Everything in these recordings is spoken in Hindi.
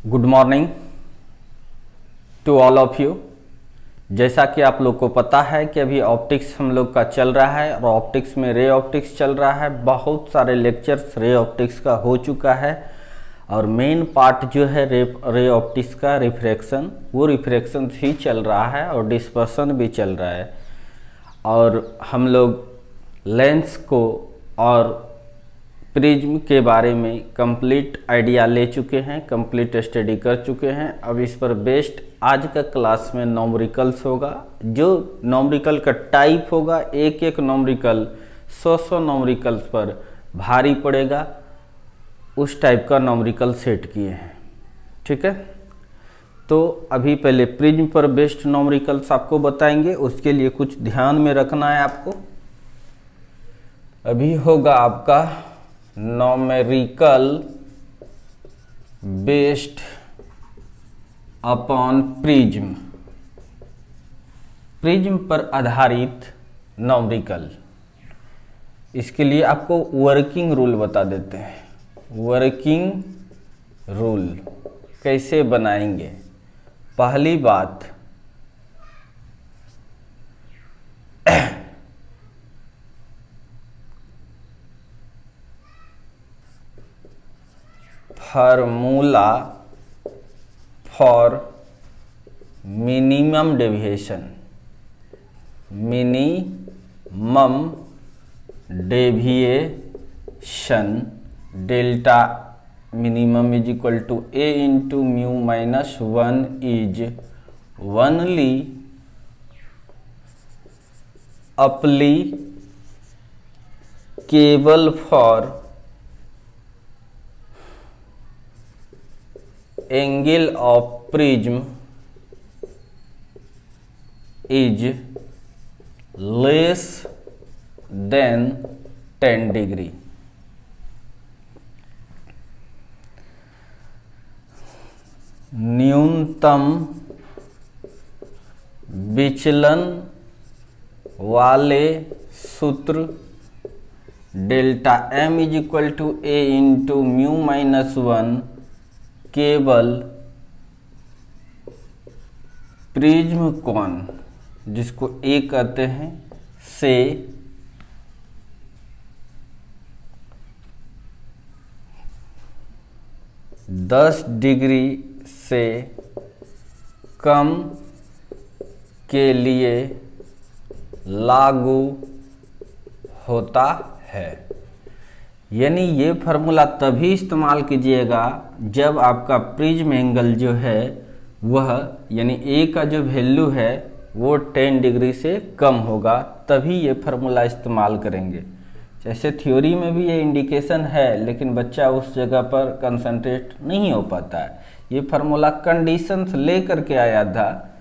Good morning to all of you. जैसा कि आप लोग को पता है कि अभी ऑप्टिक्स हम लोग का चल रहा है और ऑप्टिक्स में रे ऑप्टिक्स चल रहा है। बहुत सारे लेक्चर्स रे ऑप्टिक्स का हो चुका है और मेन पार्ट जो है रे ऑप्टिक्स का रिफ्रैक्शन, वो रिफ्रैक्शन ही चल रहा है और डिस्पर्सन भी चल रहा है। और हम लोग लेंस को और प्रिज्म के बारे में कंप्लीट आइडिया ले चुके हैं, कंप्लीट स्टडी कर चुके हैं। अब इस पर बेस्ड आज का क्लास में नॉमरिकल्स होगा। जो नॉमरिकल का टाइप होगा, एक एक नॉमरिकल 100 नॉमरिकल्स पर भारी पड़ेगा, उस टाइप का नॉमरिकल सेट किए हैं। ठीक है, तो अभी पहले प्रिज्म पर बेस्ड नॉमरिकल्स आपको बताएंगे, उसके लिए कुछ ध्यान में रखना है आपको। अभी होगा आपका नॉमेरिकल बेस्ड अपॉन प्रिज्म, प्रिज्म पर आधारित नॉमरिकल। इसके लिए आपको वर्किंग रूल बता देते हैं। वर्किंग रूल कैसे बनाएंगे? पहली बात, formula for minimum deviation, minimum deviation delta minimum is equal to A into mu minus 1 is only applicable for angle of prism is less than 10 degree। न्यूनतम विचलन वाले सूत्र delta m is equal to A into mu minus 1 केवल प्रिज्म कोण, जिसको ए कहते हैं, से 10 डिग्री से कम के लिए लागू होता है। यानी ये फार्मूला तभी इस्तेमाल कीजिएगा जब आपका प्रिज्म एंगल जो है वह, यानी ए का जो वैल्यू है वो 10 डिग्री से कम होगा, तभी ये फार्मूला इस्तेमाल करेंगे। जैसे थ्योरी में भी ये इंडिकेशन है, लेकिन बच्चा उस जगह पर कंसंट्रेट नहीं हो पाता है। ये फार्मूला कंडीशंस ले करके आया था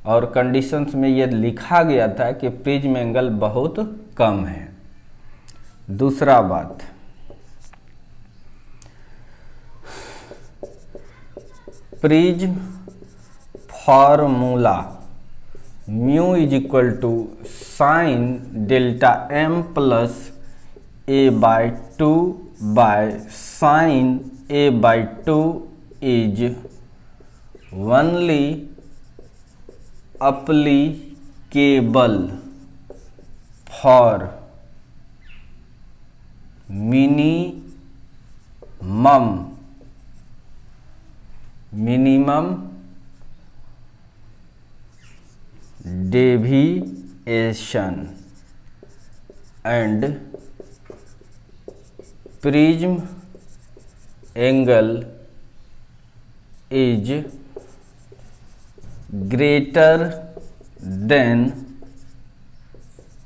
और कंडीशंस में ये लिखा गया था कि प्रिज्म एंगल बहुत कम है। दूसरा बात, prism formula mu is equal to sine delta M plus A by 2 by sine A by 2 is only applicable for minimum deviation and prism angle is greater than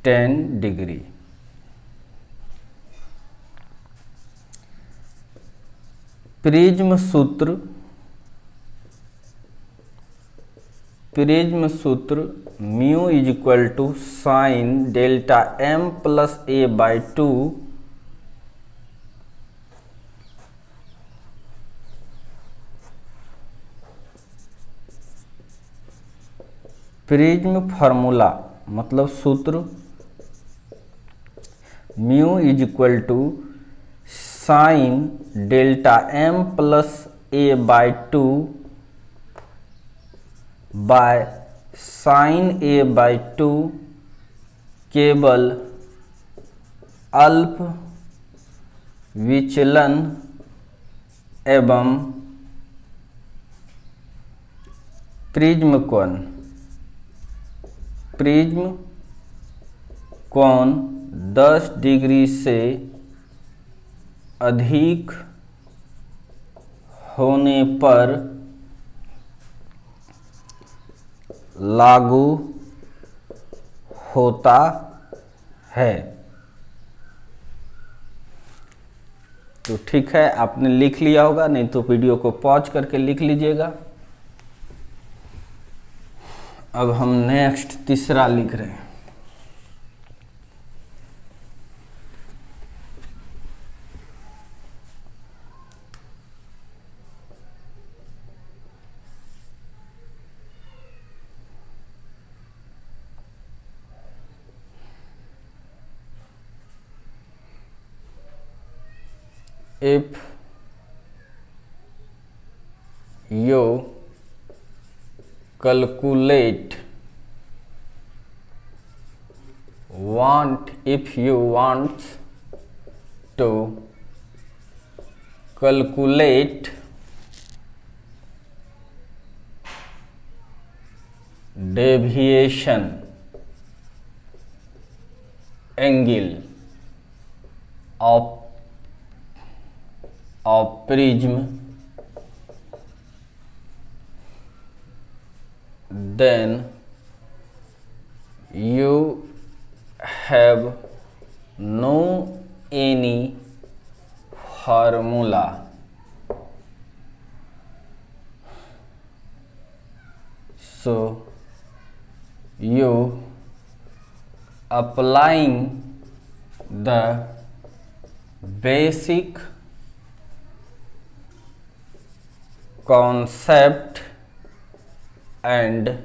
10 degree. Prism सूत्र mu is equal to sine delta M plus A by 2 prism formula मतलब सूत्र mu is equal to sine delta M plus A by 2 by sine A by 2 केवल अल्प विचलन एवं प्रिज्म कोण 10 डिग्री से अधिक होने पर लागू होता है। तो ठीक है, आपने लिख लिया होगा, नहीं तो वीडियो को पॉज करके लिख लीजिएगा। अब हम नेक्स्ट तीसरा लिख रहे हैं। If you want to calculate deviation angle of prism, then you have no any formula. So you applying the basic concept and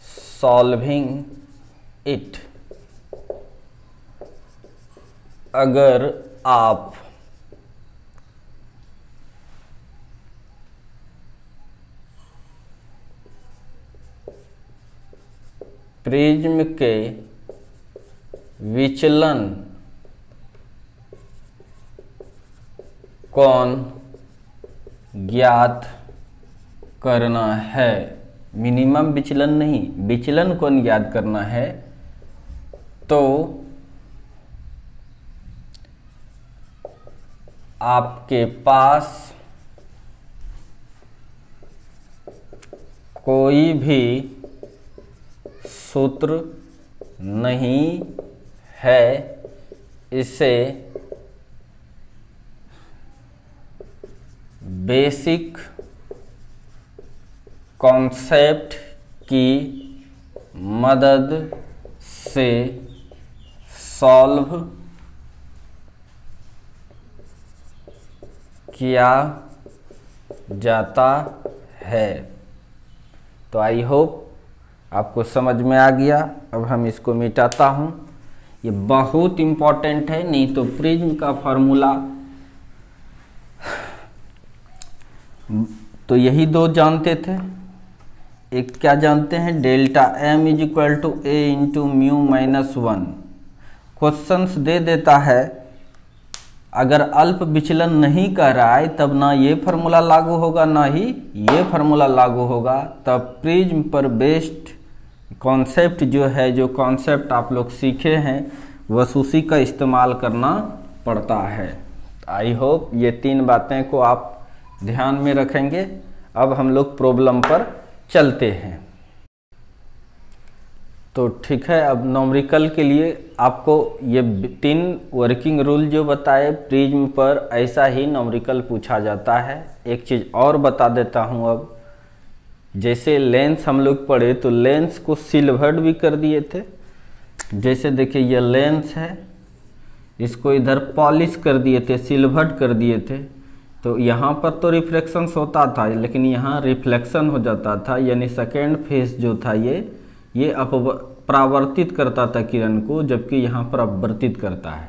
solving it. अगर आप प्रिज्म के विचलन कोण ज्ञात करना है, मिनिमम विचलन नहीं, विचलन कोण ज्ञात करना है, तो आपके पास कोई भी सूत्र नहीं है। इसे बेसिक कॉन्सेप्ट की मदद से सॉल्व किया जाता है। तो आई होप आपको समझ में आ गया। अब हम इसको मिटाता हूँ, ये बहुत इम्पॉर्टेंट है, नहीं तो प्रिज्म का फॉर्मूला तो यही दो जानते थे। एक क्या जानते हैं, delta M is equal to A into mu minus 1। Questions दे देता है, अगर अल्प विचलन नहीं कर रहा है तब ना ये फार्मूला लागू होगा ना ही ये फार्मूला लागू होगा। तब प्रिज्म पर बेस्ड कॉन्सेप्ट जो है, जो कॉन्सेप्ट आप लोग सीखे हैं बस उसी का इस्तेमाल करना पड़ता है। आई होप ये तीन बातें को आप ध्यान में रखेंगे। अब हम लोग प्रॉब्लम पर चलते हैं। तो ठीक है, अब न्यूमेरिकल के लिए आपको ये 3 वर्किंग रूल जो बताए, प्रिज्म पर ऐसा ही न्यूमेरिकल पूछा जाता है। एक चीज़ और बता देता हूँ, अब जैसे लेंस हम लोग पढ़े तो लेंस को सिल्वर्ड भी कर दिए थे। जैसे देखिए ये लेंस है, इसको इधर पॉलिश कर दिए थे, सिल्वर्ड कर दिए थे। तो यहाँ पर तो रिफ्लेक्शन होता था, लेकिन यहाँ रिफ्लेक्शन हो जाता था, यानी सेकेंड फेस जो था ये परावर्तित करता था किरण को, जबकि यहाँ पर अपवर्तित करता है।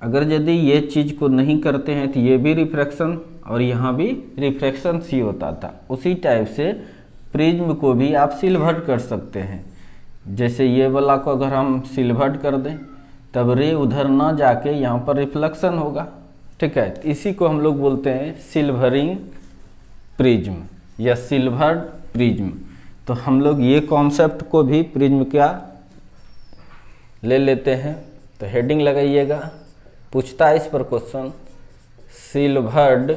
अगर यदि ये चीज़ को नहीं करते हैं तो ये भी रिफ्रैक्शन और यहाँ भी रिफ्रैक्शन सी होता था। उसी टाइप से प्रिज्म को भी आप सिल्वर्ड कर सकते हैं। जैसे ये वाला को अगर हम सिल्वर्ड कर दें तब रे उधर ना जाके यहाँ पर रिफ्लेक्शन होगा, ठीक है। इसी को हम लोग बोलते हैं सिल्वरिंग प्रिज्म या सिल्वर्ड प्रिज्म। तो हम लोग ये कॉन्सेप्ट को भी प्रिज्म का ले लेते हैं। तो हेडिंग लगाइएगा, पूछता है इस पर क्वेश्चन, सिल्वर्ड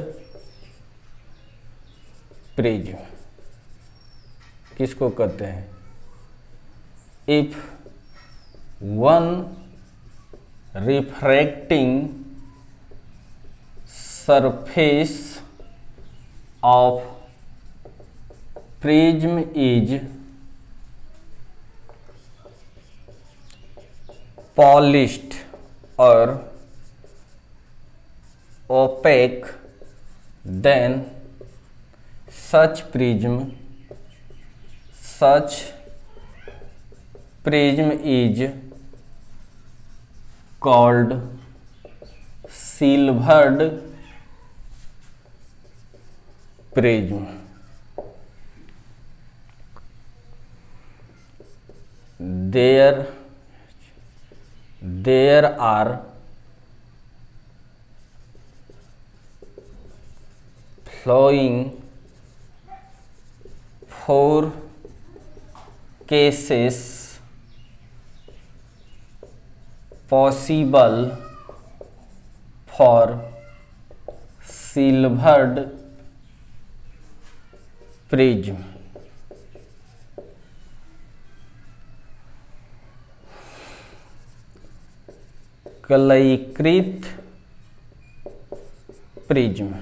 प्रिज्म किसको कहते हैं? If one refracting surface of prism is polished और opaque, then such prism is called silvered prism. There are following 4 cases possible for silvered prism. कलयीकृत प्रिज्म,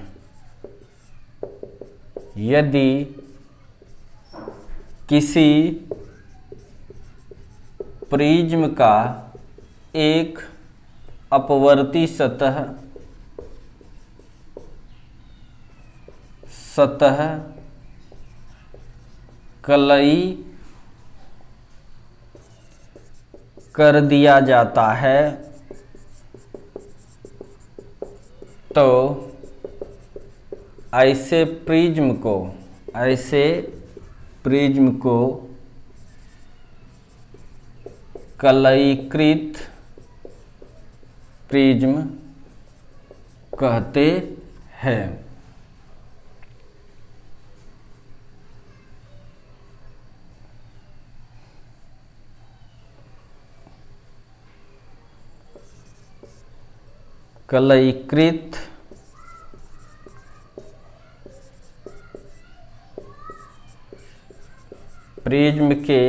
यदि किसी प्रिज्म का एक अपवर्ती सतह कलई कर दिया जाता है तो ऐसे प्रिज्म को कलयीकृत प्रिज्म कहते हैं। कलयीकृत प्रिज्म के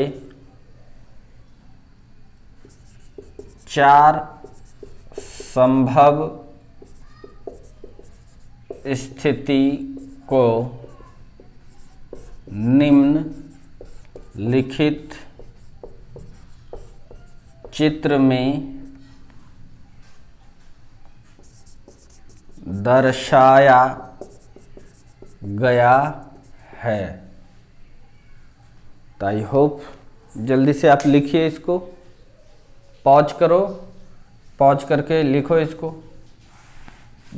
4 संभव स्थिति को निम्न लिखित चित्र में दर्शाया गया है। तो आई होप जल्दी से आप लिखिए इसको, पॉज करो, पॉज करके लिखो इसको।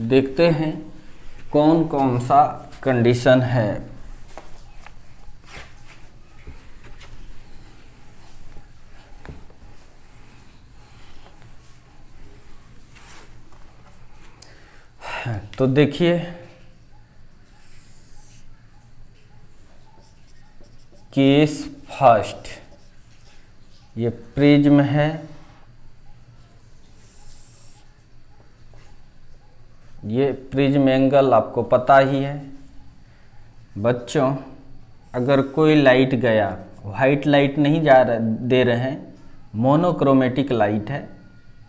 देखते हैं कौन कौन सा कंडीशन है। तो देखिए, केस फर्स्ट, ये प्रिज्म है, ये प्रिज्म एंगल आपको पता ही है। बच्चों, अगर कोई लाइट गया, वाइट लाइट नहीं दे रहे हैं, मोनोक्रोमेटिक लाइट है,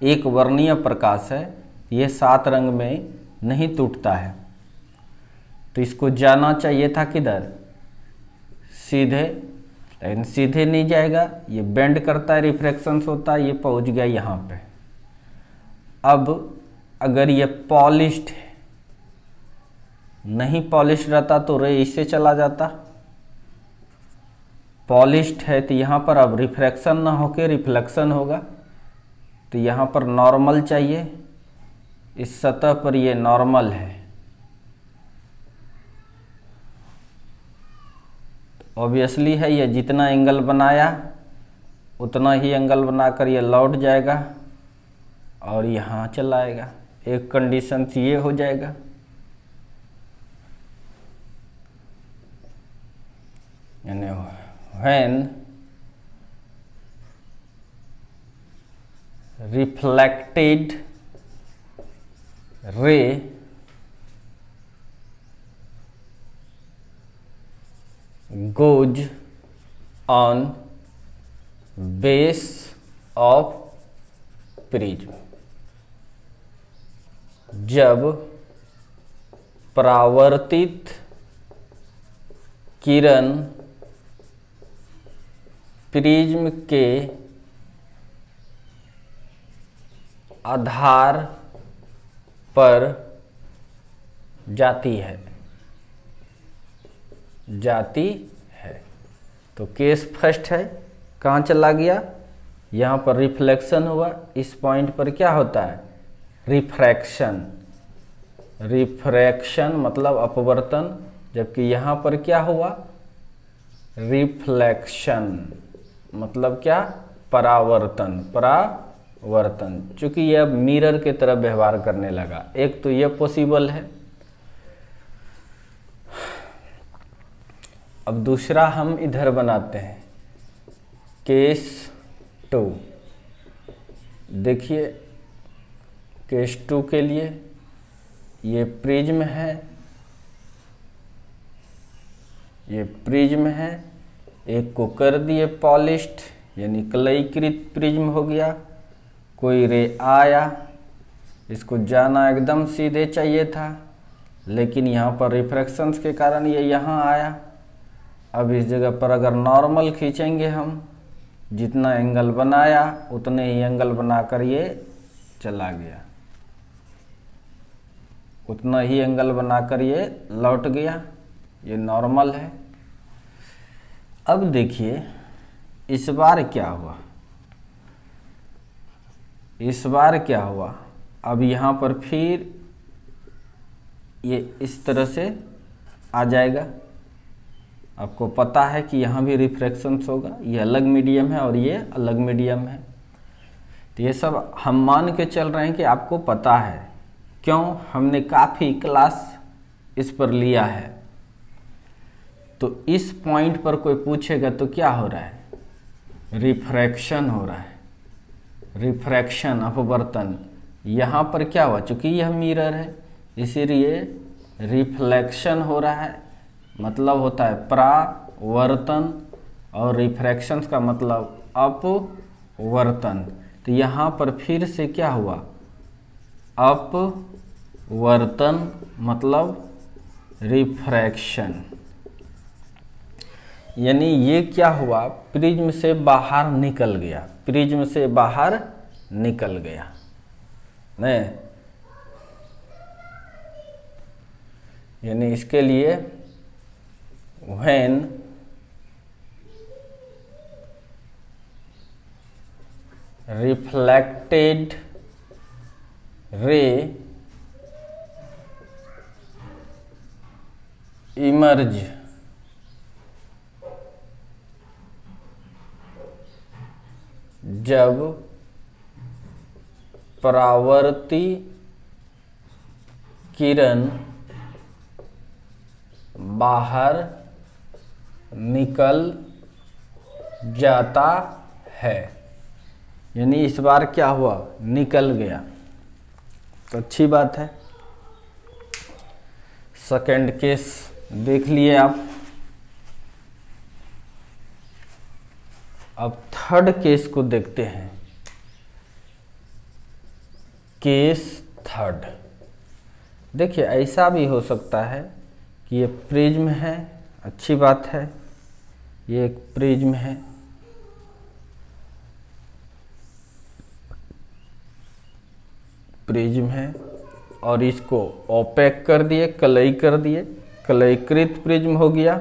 एक वर्णीय प्रकाश है, ये 7 रंग में नहीं टूटता है, तो इसको जाना चाहिए था किधर? सीधे, लेकिन सीधे नहीं जाएगा, ये बेंड करता है, रिफ्रैक्शंस होता है, ये पहुंच गया यहाँ पे। अब अगर ये पॉलिश्ड है, नहीं पॉलिश्ड रहता तो रे इससे चला जाता। पॉलिश्ड है तो यहाँ पर अब रिफ्रैक्शन ना होके रिफ्लेक्शन होगा, तो यहाँ पर नॉर्मल चाहिए। इस सतह पर ये नॉर्मल है, ऑब्वियसली है, ये जितना एंगल बनाया उतना ही एंगल बनाकर ये लौट जाएगा और यहाँ चला आएगा। एक कंडीशन ये हो जाएगा। यानी when reflected ray goes on base of prism, जब परावर्तित किरण प्रिज्म के आधार पर जाती है तो केस फर्स्ट है, कहाँ चला गया, यहाँ पर रिफ्लेक्शन हुआ, इस पॉइंट पर क्या होता है, रिफ्रैक्शन मतलब अपवर्तन, जबकि यहाँ पर क्या हुआ, रिफ्लेक्शन मतलब क्या, परावर्तन। चूंकि यह मिरर की तरह व्यवहार करने लगा, एक तो यह पॉसिबल है। अब दूसरा हम इधर बनाते हैं, केस 2। देखिए केस 2 के लिए ये प्रिज्म है, एक को कर दिए पॉलिश्ड यानी कलईकृत प्रिज्म हो गया। कोई रे आया, इसको जाना एकदम सीधे चाहिए था, लेकिन यहाँ पर रिफ्रैक्शंस के कारण ये यहाँ आया। अब इस जगह पर अगर नॉर्मल खींचेंगे हम, जितना एंगल बनाया उतने ही एंगल बनाकर ये चला गया, उतना ही एंगल बनाकर ये लौट गया, ये नॉर्मल है। अब देखिए इस बार क्या हुआ, अब यहाँ पर फिर ये इस तरह से आ जाएगा। आपको पता है कि यहाँ भी रिफ्रैक्शंस होगा, ये अलग मीडियम है और ये अलग मीडियम है। तो ये सब हम मान के चल रहे हैं कि आपको पता है, क्यों, हमने काफ़ी क्लास इस पर लिया है। तो इस पॉइंट पर कोई पूछेगा तो क्या हो रहा है, रिफ्रैक्शन हो रहा है, रिफ्रैक्शन अपवर्तन। यहाँ पर क्या हुआ, चूँकि यह मिरर है इसीलिए रिफ्लेक्शन हो रहा है, मतलब होता है परावर्तन, और रिफ्रैक्शन का मतलब अपवर्तन। तो यहाँ पर फिर से क्या हुआ, अपवर्तन मतलब रिफ्रैक्शन। यानी ये क्या हुआ, प्रिज्म से बाहर निकल गया, नहीं, यानी इसके लिए when reflected ray emerge जब परावर्ती किरण बाहर निकल जाता है, यानी इस बार क्या हुआ, निकल गया, तो अच्छी बात है। सेकंड केस देख लिए आप। अब थर्ड केस को देखते हैं, केस थर्ड। देखिए ऐसा भी हो सकता है कि ये प्रिज्म है, अच्छी बात है, ये एक प्रिज्म है और इसको ओपेक कर दिए, कलई कर दिए, कलईकृत प्रिज्म हो गया।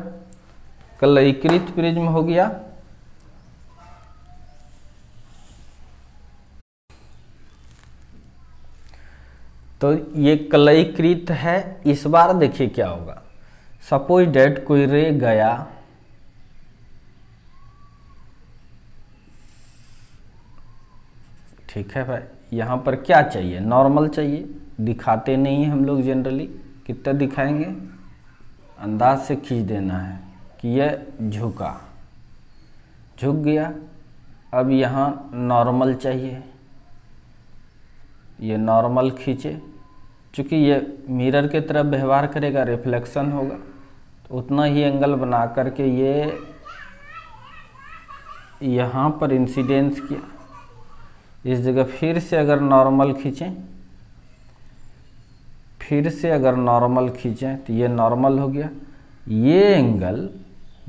तो ये कलईकृत है। इस बार देखिए क्या होगा, सपोज डेट कोई रे गया ठीक है भाई, यहाँ पर क्या चाहिए, नॉर्मल चाहिए, दिखाते नहीं हैं हम लोग जनरली। कितना दिखाएंगे, अंदाज से खींच देना है कि यह झुका, झुक गया। अब यहाँ नॉर्मल चाहिए, ये नॉर्मल खींचे, चूँकि ये मिरर की तरफ व्यवहार करेगा, रिफ्लेक्शन होगा, तो उतना ही एंगल बना करके ये यहाँ पर इंसिडेंस किया। इस जगह फिर से अगर नॉर्मल खींचें, फिर से अगर नॉर्मल खींचें तो ये नॉर्मल हो गया। ये एंगल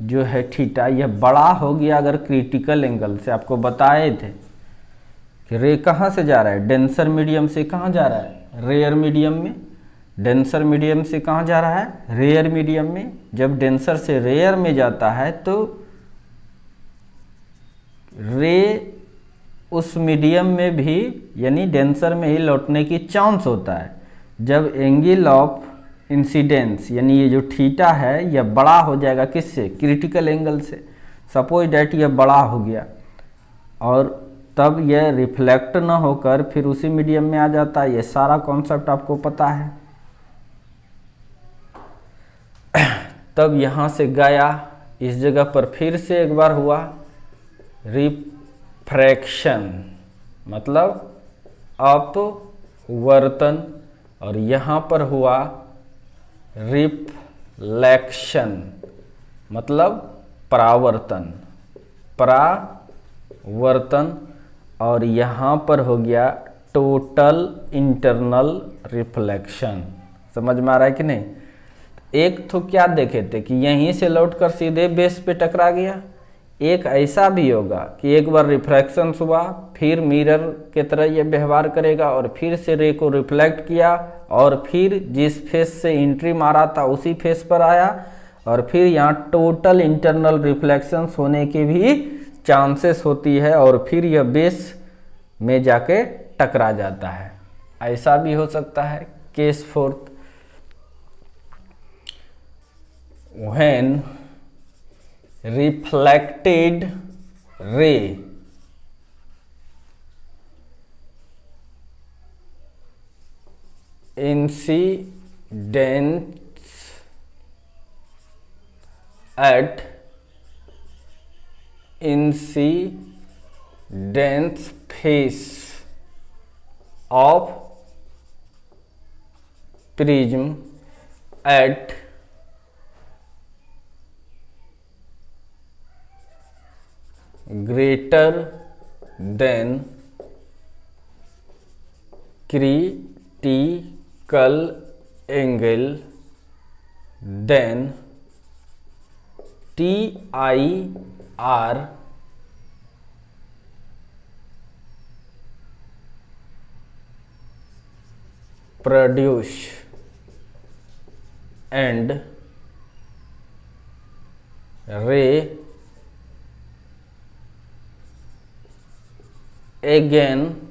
जो है थीटा, यह बड़ा हो गया अगर क्रिटिकल एंगल से। आपको बताए थे कि रे कहाँ से जा रहा है, डेंसर मीडियम से कहाँ जा रहा है, रेयर मीडियम में। डेंसर मीडियम से कहाँ जा रहा है, रेयर मीडियम में। जब डेंसर से रेयर में जाता है तो रे उस मीडियम में भी यानी डेंसर में ही लौटने की चांस होता है। जब एंगल ऑफ इंसिडेंस यानी ये जो थीटा है यह बड़ा हो जाएगा, किससे, क्रिटिकल एंगल से। सपोज डैट यह बड़ा हो गया और तब यह रिफ्लेक्ट ना होकर फिर उसी मीडियम में आ जाता है। ये सारा कॉन्सेप्ट आपको पता है। तब यहाँ से गया, इस जगह पर फिर से एक बार हुआ रिफ्रैक्शन, मतलब अपवर्तन, और यहाँ पर हुआ रिफ्लेक्शन, मतलब परावर्तन, परावर्तन। और यहाँ पर हो गया टोटल इंटरनल रिफ्लेक्शन। समझ में आ रहा है कि नहीं। एक तो क्या देखे थे कि यहीं से लौटकर सीधे बेस पे टकरा गया। एक ऐसा भी होगा कि एक बार रिफ्रैक्शन हुआ, फिर मिरर के तरह ये व्यवहार करेगा और फिर से रे को रिफ्लेक्ट किया और फिर जिस फेस से एंट्री मारा था उसी फेस पर आया, और फिर यहाँ टोटल इंटरनल रिफ्लेक्शन होने की भी चांसेस होती है और फिर यह बेस में जाके टकरा जाता है। ऐसा भी हो सकता है। Case fourth, when reflected ray incidents at incidence face of prism at greater than critical angle then TIR produce and ray again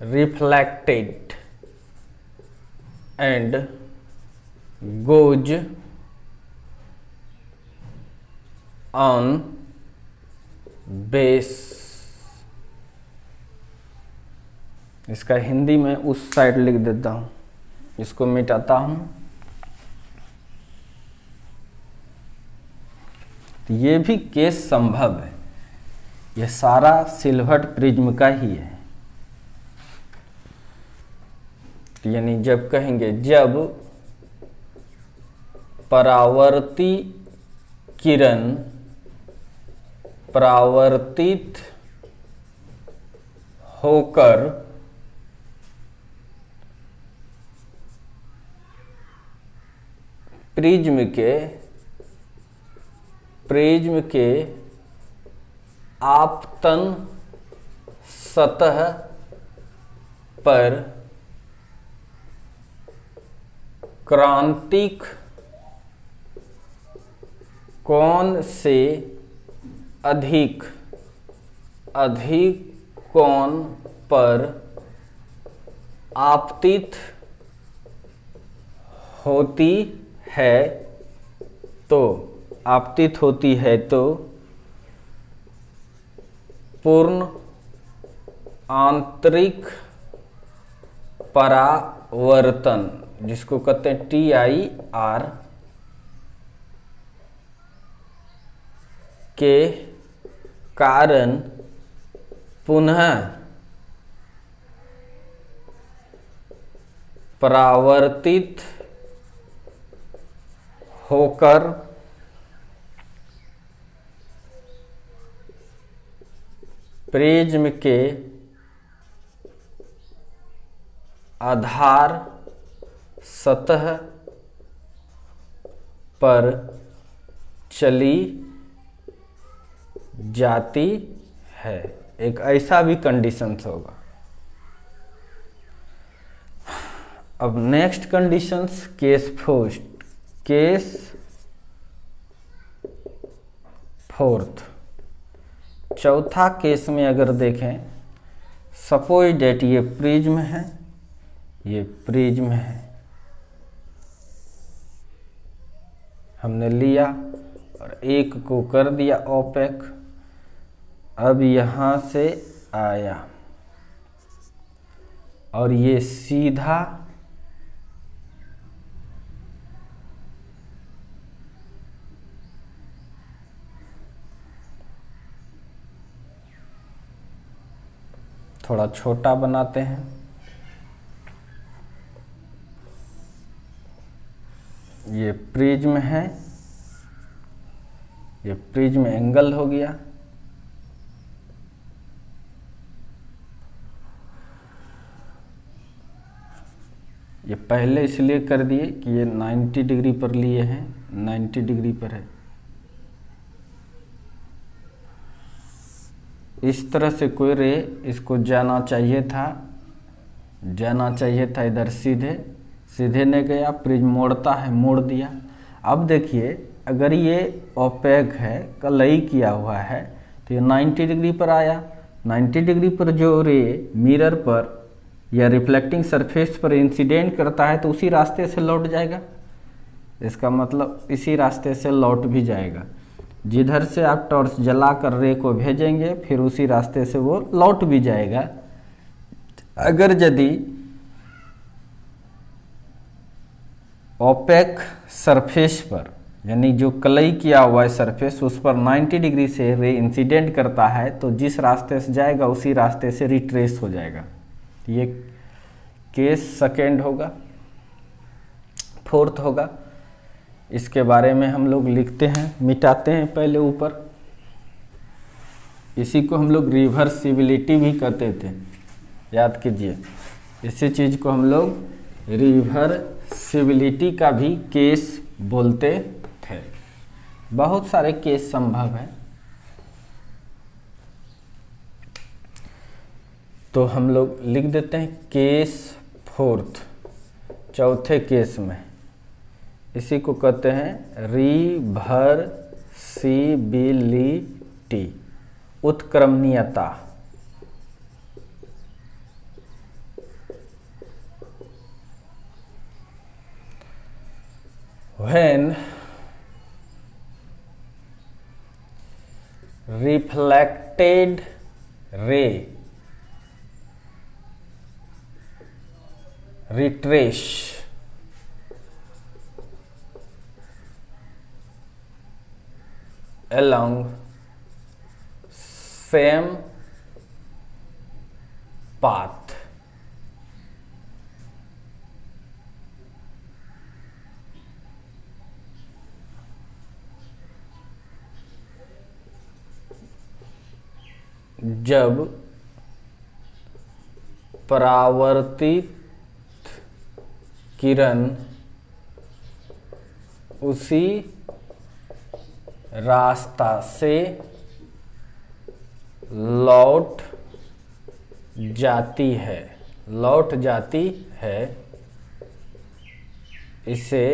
reflected and goes on base। इसका हिंदी में उस साइड लिख देता हूँ, इसको मिटाता हूँ। ये भी केस संभव है, यह सारा सिल्वर्ट प्रिज्म का ही है। यानी जब कहेंगे जब परावर्ती किरण परावर्तित होकर प्रिज्म के आपतन सतह पर क्रांतिक कोण से अधिक कोण पर आपतित होती है तो पूर्ण आंतरिक परावर्तन, जिसको कहते हैं TIR, के कारण पुनः परावर्तित होकर प्रिज्म के आधार सतह पर चली जाती है। एक ऐसा भी कंडीशंस होगा। अब नेक्स्ट कंडीशंस, केस फोर्थ, चौथा केस में अगर देखें, सपोज डेट ये प्रिज्म है, ये प्रिज्म है, हमने लिया और एक को कर दिया ओपेक। अब यहां से आया और ये सीधा थोड़ा छोटा बनाते हैं, ये प्रिज्म है, ये प्रिज्म एंगल हो गया। ये पहले इसलिए कर दिए कि ये 90 डिग्री पर लिए हैं, 90 डिग्री पर है। इस तरह से कोई रे इसको जाना चाहिए था इधर सीधे नहीं गया, प्रिज्म मोड़ता है, मोड़ दिया। अब देखिए, अगर ये ओपेक है, कलई किया हुआ है, तो ये 90 डिग्री पर आया। 90 डिग्री पर जो रे मिरर पर या रिफ्लेक्टिंग सरफेस पर इंसिडेंट करता है तो उसी रास्ते से लौट जाएगा। इसका मतलब इसी रास्ते से लौट भी जाएगा। जिधर से आप टॉर्च जलाकर रे को भेजेंगे, फिर उसी रास्ते से वो लौट भी जाएगा। अगर यदि ओपेक सरफेस पर, यानी जो कलई किया हुआ है सरफेस, उस पर 90 डिग्री से रे इंसिडेंट करता है, तो जिस रास्ते से जाएगा उसी रास्ते से रिट्रेस हो जाएगा। ये केस सेकेंड होगा। फोर्थ होगा, इसके बारे में हम लोग लिखते हैं, मिटाते हैं पहले ऊपर। इसी को हम लोग रिवर्सिबिलिटी भी कहते थे, याद कीजिए। इसी चीज़ को हम लोग रिवर्सिबिलिटी का भी केस बोलते थे। बहुत सारे केस संभव है। तो हम लोग लिख देते हैं केस फोर्थ, चौथे केस में। इसी को कहते हैं reversibility, उत्क्रमणीयता। When reflected ray retrace along same path, जब परावर्तित किरण उसी रास्ता से लौट जाती है, इसे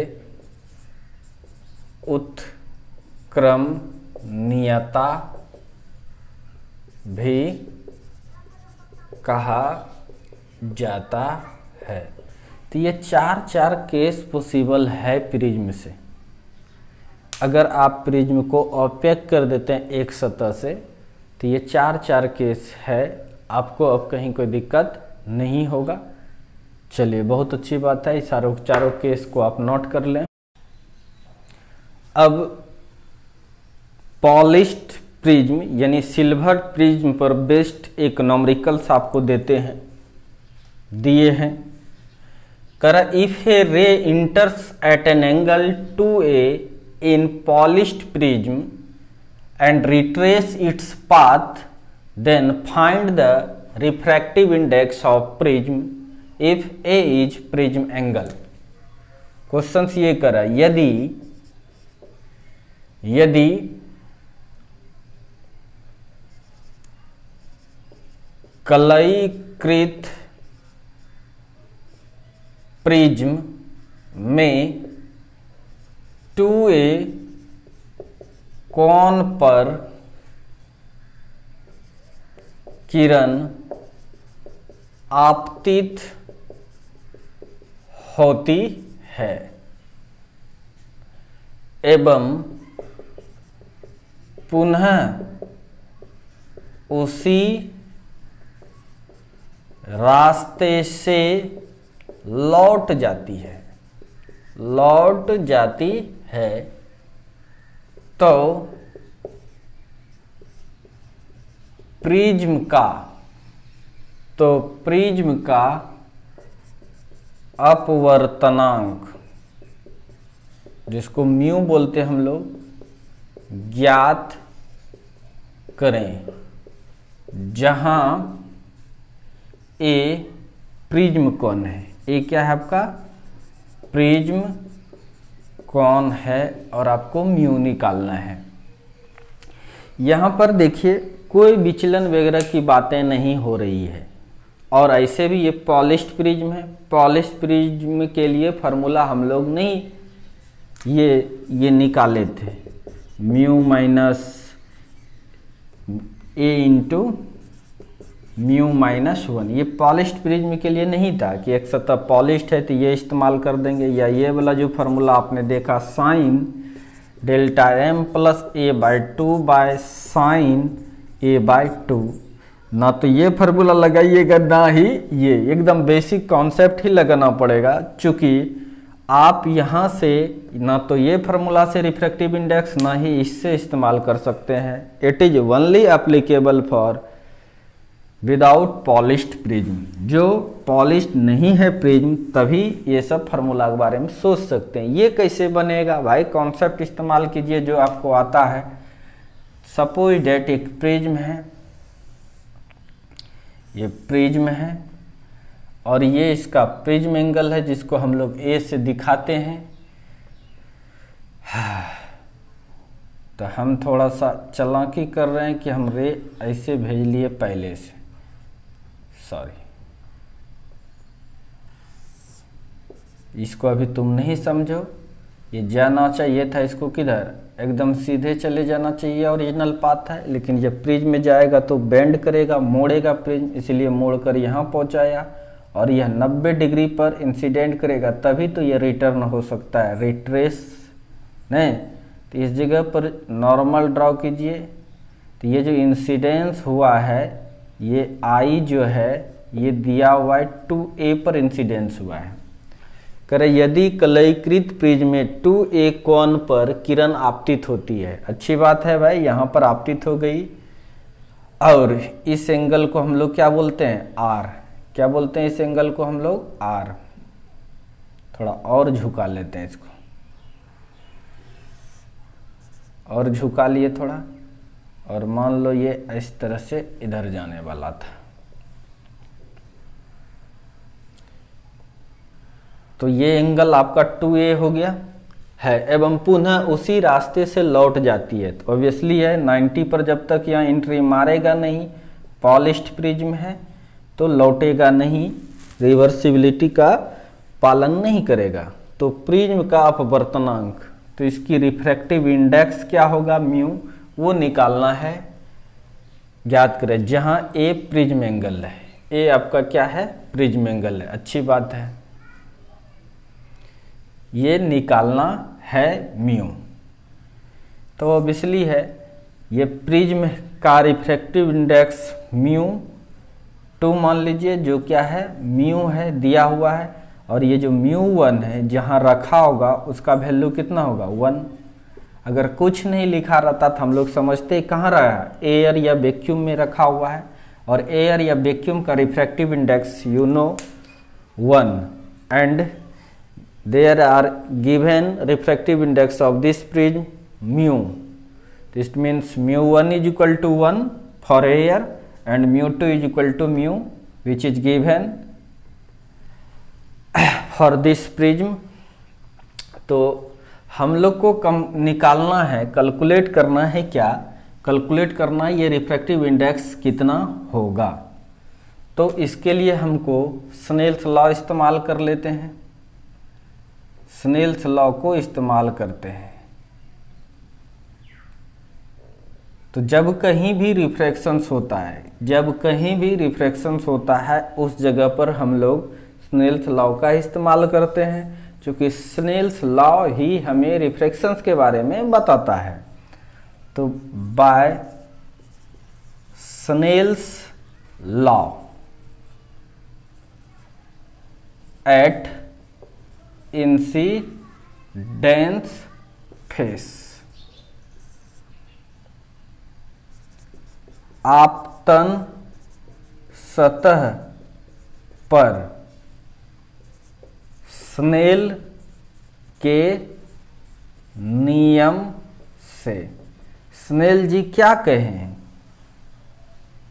उत्क्रमणीयता भी कहा जाता है। तो ये चार केस पॉसिबल है प्रिज्म से। अगर आप प्रिज्म को ओपेक कर देते हैं एक सतह से, तो ये 4 केस है, आपको अब कहीं कोई दिक्कत नहीं होगा। चलिए, बहुत अच्छी बात है, इस चारों केस को आप नोट कर लें। अब पॉलिश्ड प्रिज्म यानी सिल्वर प्रिज्म पर बेस्ड एक न्यूमेरिकल्स आपको दिए हैं। करा if a ray enters at an angle 2a in polished prism and retrace its path, then find the refractive index of prism if a is prism angle. Question ये करा, यदि कलयीकृत प्रिज्म में 2a कोण पर किरण आपतित होती है एवं पुनः उसी रास्ते से लौट जाती है, तो प्रिज्म का अपवर्तनांक, जिसको म्यू बोलते हैं हम लोग, ज्ञात करें, जहां ए प्रिज्म कोण है। ए क्या है आपका? प्रिज्म कोण है, और आपको म्यू निकालना है। यहां पर देखिए कोई विचलन वगैरह की बातें नहीं हो रही है, और ऐसे भी ये पॉलिश्ड प्रिज्म है। पॉलिश्ड प्रिज्म के लिए फार्मूला हम लोग नहीं ये निकाले थे, म्यू माइनस ए इंटू म्यू माइनस 1। ये पॉलिश्ड प्रिज्म के लिए नहीं था कि एक सतह पॉलिश्ड है तो ये इस्तेमाल कर देंगे, या ये वाला जो फार्मूला आपने देखा sine delta M plus A by 2 by sine A by 2, ना तो ये फार्मूला लगाइएगा ना ही ये, एकदम बेसिक कॉन्सेप्ट ही लगाना पड़ेगा। चूँकि आप यहाँ से ना तो ये फार्मूला से रिफ्रैक्टिव इंडेक्स ना ही इससे इस्तेमाल कर सकते हैं। It is only applicable for without polished prism. जो पॉलिश्ड नहीं है प्रिज्म, तभी ये सब फार्मूला के बारे में सोच सकते हैं। ये कैसे बनेगा भाई? कॉन्सेप्ट इस्तेमाल कीजिए जो आपको आता है। सपोज डेट एक प्रिज्म है, ये प्रिज्म है, और ये इसका प्रिज्म एंगल है, जिसको हम लोग ए से दिखाते हैं। तो हम थोड़ा सा चालाकी कर रहे हैं कि हम रे ऐसे भेज लिए पहले से, सॉरी, इसको अभी तुम नहीं समझो। ये जाना चाहिए था इसको किधर, एकदम सीधे चले जाना चाहिए, ओरिजिनल पाथ है। लेकिन जब प्रिज्म में जाएगा तो बेंड करेगा, मोड़ेगा प्रिज्म, इसलिए मोड़कर यहाँ पहुँचाया, और यह 90 डिग्री पर इंसिडेंट करेगा, तभी तो ये रिटर्न हो सकता है, रिट्रेस नहीं। तो इस जगह पर नॉर्मल ड्रॉ कीजिए। तो ये जो इंसिडेंस हुआ है, ये आई जो है ये दिया हुआ है 2a पर इंसिडेंस हुआ है। करें यदि कलयीकृत प्रिज्म में 2a कोण पर किरण आपतित होती है, अच्छी बात है भाई, यहाँ पर आपतित हो गई, और इस एंगल को हम लोग क्या बोलते हैं? आर। क्या बोलते हैं इस एंगल को हम लोग? आर। थोड़ा और झुका लेते हैं इसको, और झुका लिए थोड़ा, और मान लो ये इस तरह से इधर जाने वाला था, तो ये एंगल आपका 2a हो गया है, एवं पुनः उसी रास्ते से लौट जाती है। तो ऑब्वियसली है 90 पर जब तक यहाँ एंट्री मारेगा नहीं, पॉलिश्ड प्रिज्म है, तो लौटेगा नहीं, रिवर्सिबिलिटी का पालन नहीं करेगा। तो प्रिज्म का अपवर्तनांक, तो इसकी रिफ्रैक्टिव इंडेक्स क्या होगा? म्यू, वो निकालना है, ज्ञात करें, जहां ए प्रिज्म एंगल है। ए आपका क्या है? प्रिज्म एंगल है, अच्छी बात है। ये निकालना है म्यू। तो ऑब्वियसली है ये प्रिज्म का रिफ्रैक्टिव इंडेक्स μ2 मान लीजिए, जो क्या है म्यू है, दिया हुआ है, और ये जो μ1 है जहाँ रखा होगा उसका वैल्यू कितना होगा 1। अगर कुछ नहीं लिखा रहता तो हम लोग समझते कहाँ रहा, एयर या वैक्यूम में रखा हुआ है, और एयर या वैक्यूम का refractive index 1 and there are given refractive index of this prism mu. This means μ1 is equal to 1 for air and μ2 is equal to μ, which is given for this prism। तो हम लोग को कम निकालना है, कैलकुलेट करना है, क्या कैलकुलेट करना है ये रिफ्रैक्टिव इंडेक्स कितना होगा। तो इसके लिए हमको स्नेल्स लॉ इस्तेमाल कर लेते हैं। स्नेल्स लॉ को इस्तेमाल करते हैं। तो जब कहीं भी रिफ्रैक्शंस होता है, जब कहीं भी रिफ्रैक्शंस होता है उस जगह पर हम लोग स्नेल्स लॉ का इस्तेमाल करते हैं, क्योंकि स्नेल्स लॉ ही हमें रिफ्रैक्शंस के बारे में बताता है। तो by Snell's law at incidence face, आपतन सतह पर स्नेल के नियम से। स्नेल जी क्या कहे हैं,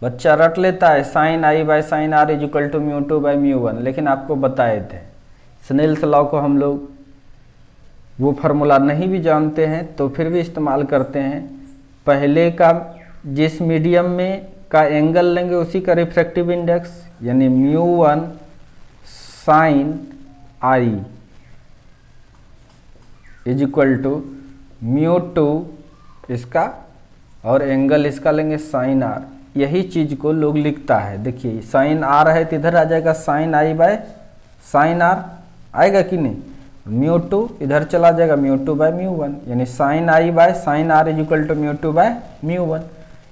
बच्चा रट लेता है sine I by sine R is equal to μ2 by μ1, लेकिन आपको बताए थे स्नेल्स लॉ को हम लोग वो फार्मूला नहीं भी जानते हैं तो फिर भी इस्तेमाल करते हैं। पहले का जिस मीडियम में का एंगल लेंगे उसी का रिफ्रैक्टिव इंडेक्स, यानी μ1 sine I is equal to μ2 इसका, और एंगल इसका लेंगे साइन आर। यही चीज को लोग लिखता है, देखिए साइन आर है तो इधर आ जाएगा sine I by sine R, आएगा कि नहीं, μ2 इधर चला जाएगा μ2 बाय μ1, यानी sine I by sine R is equal to μ2 by μ1।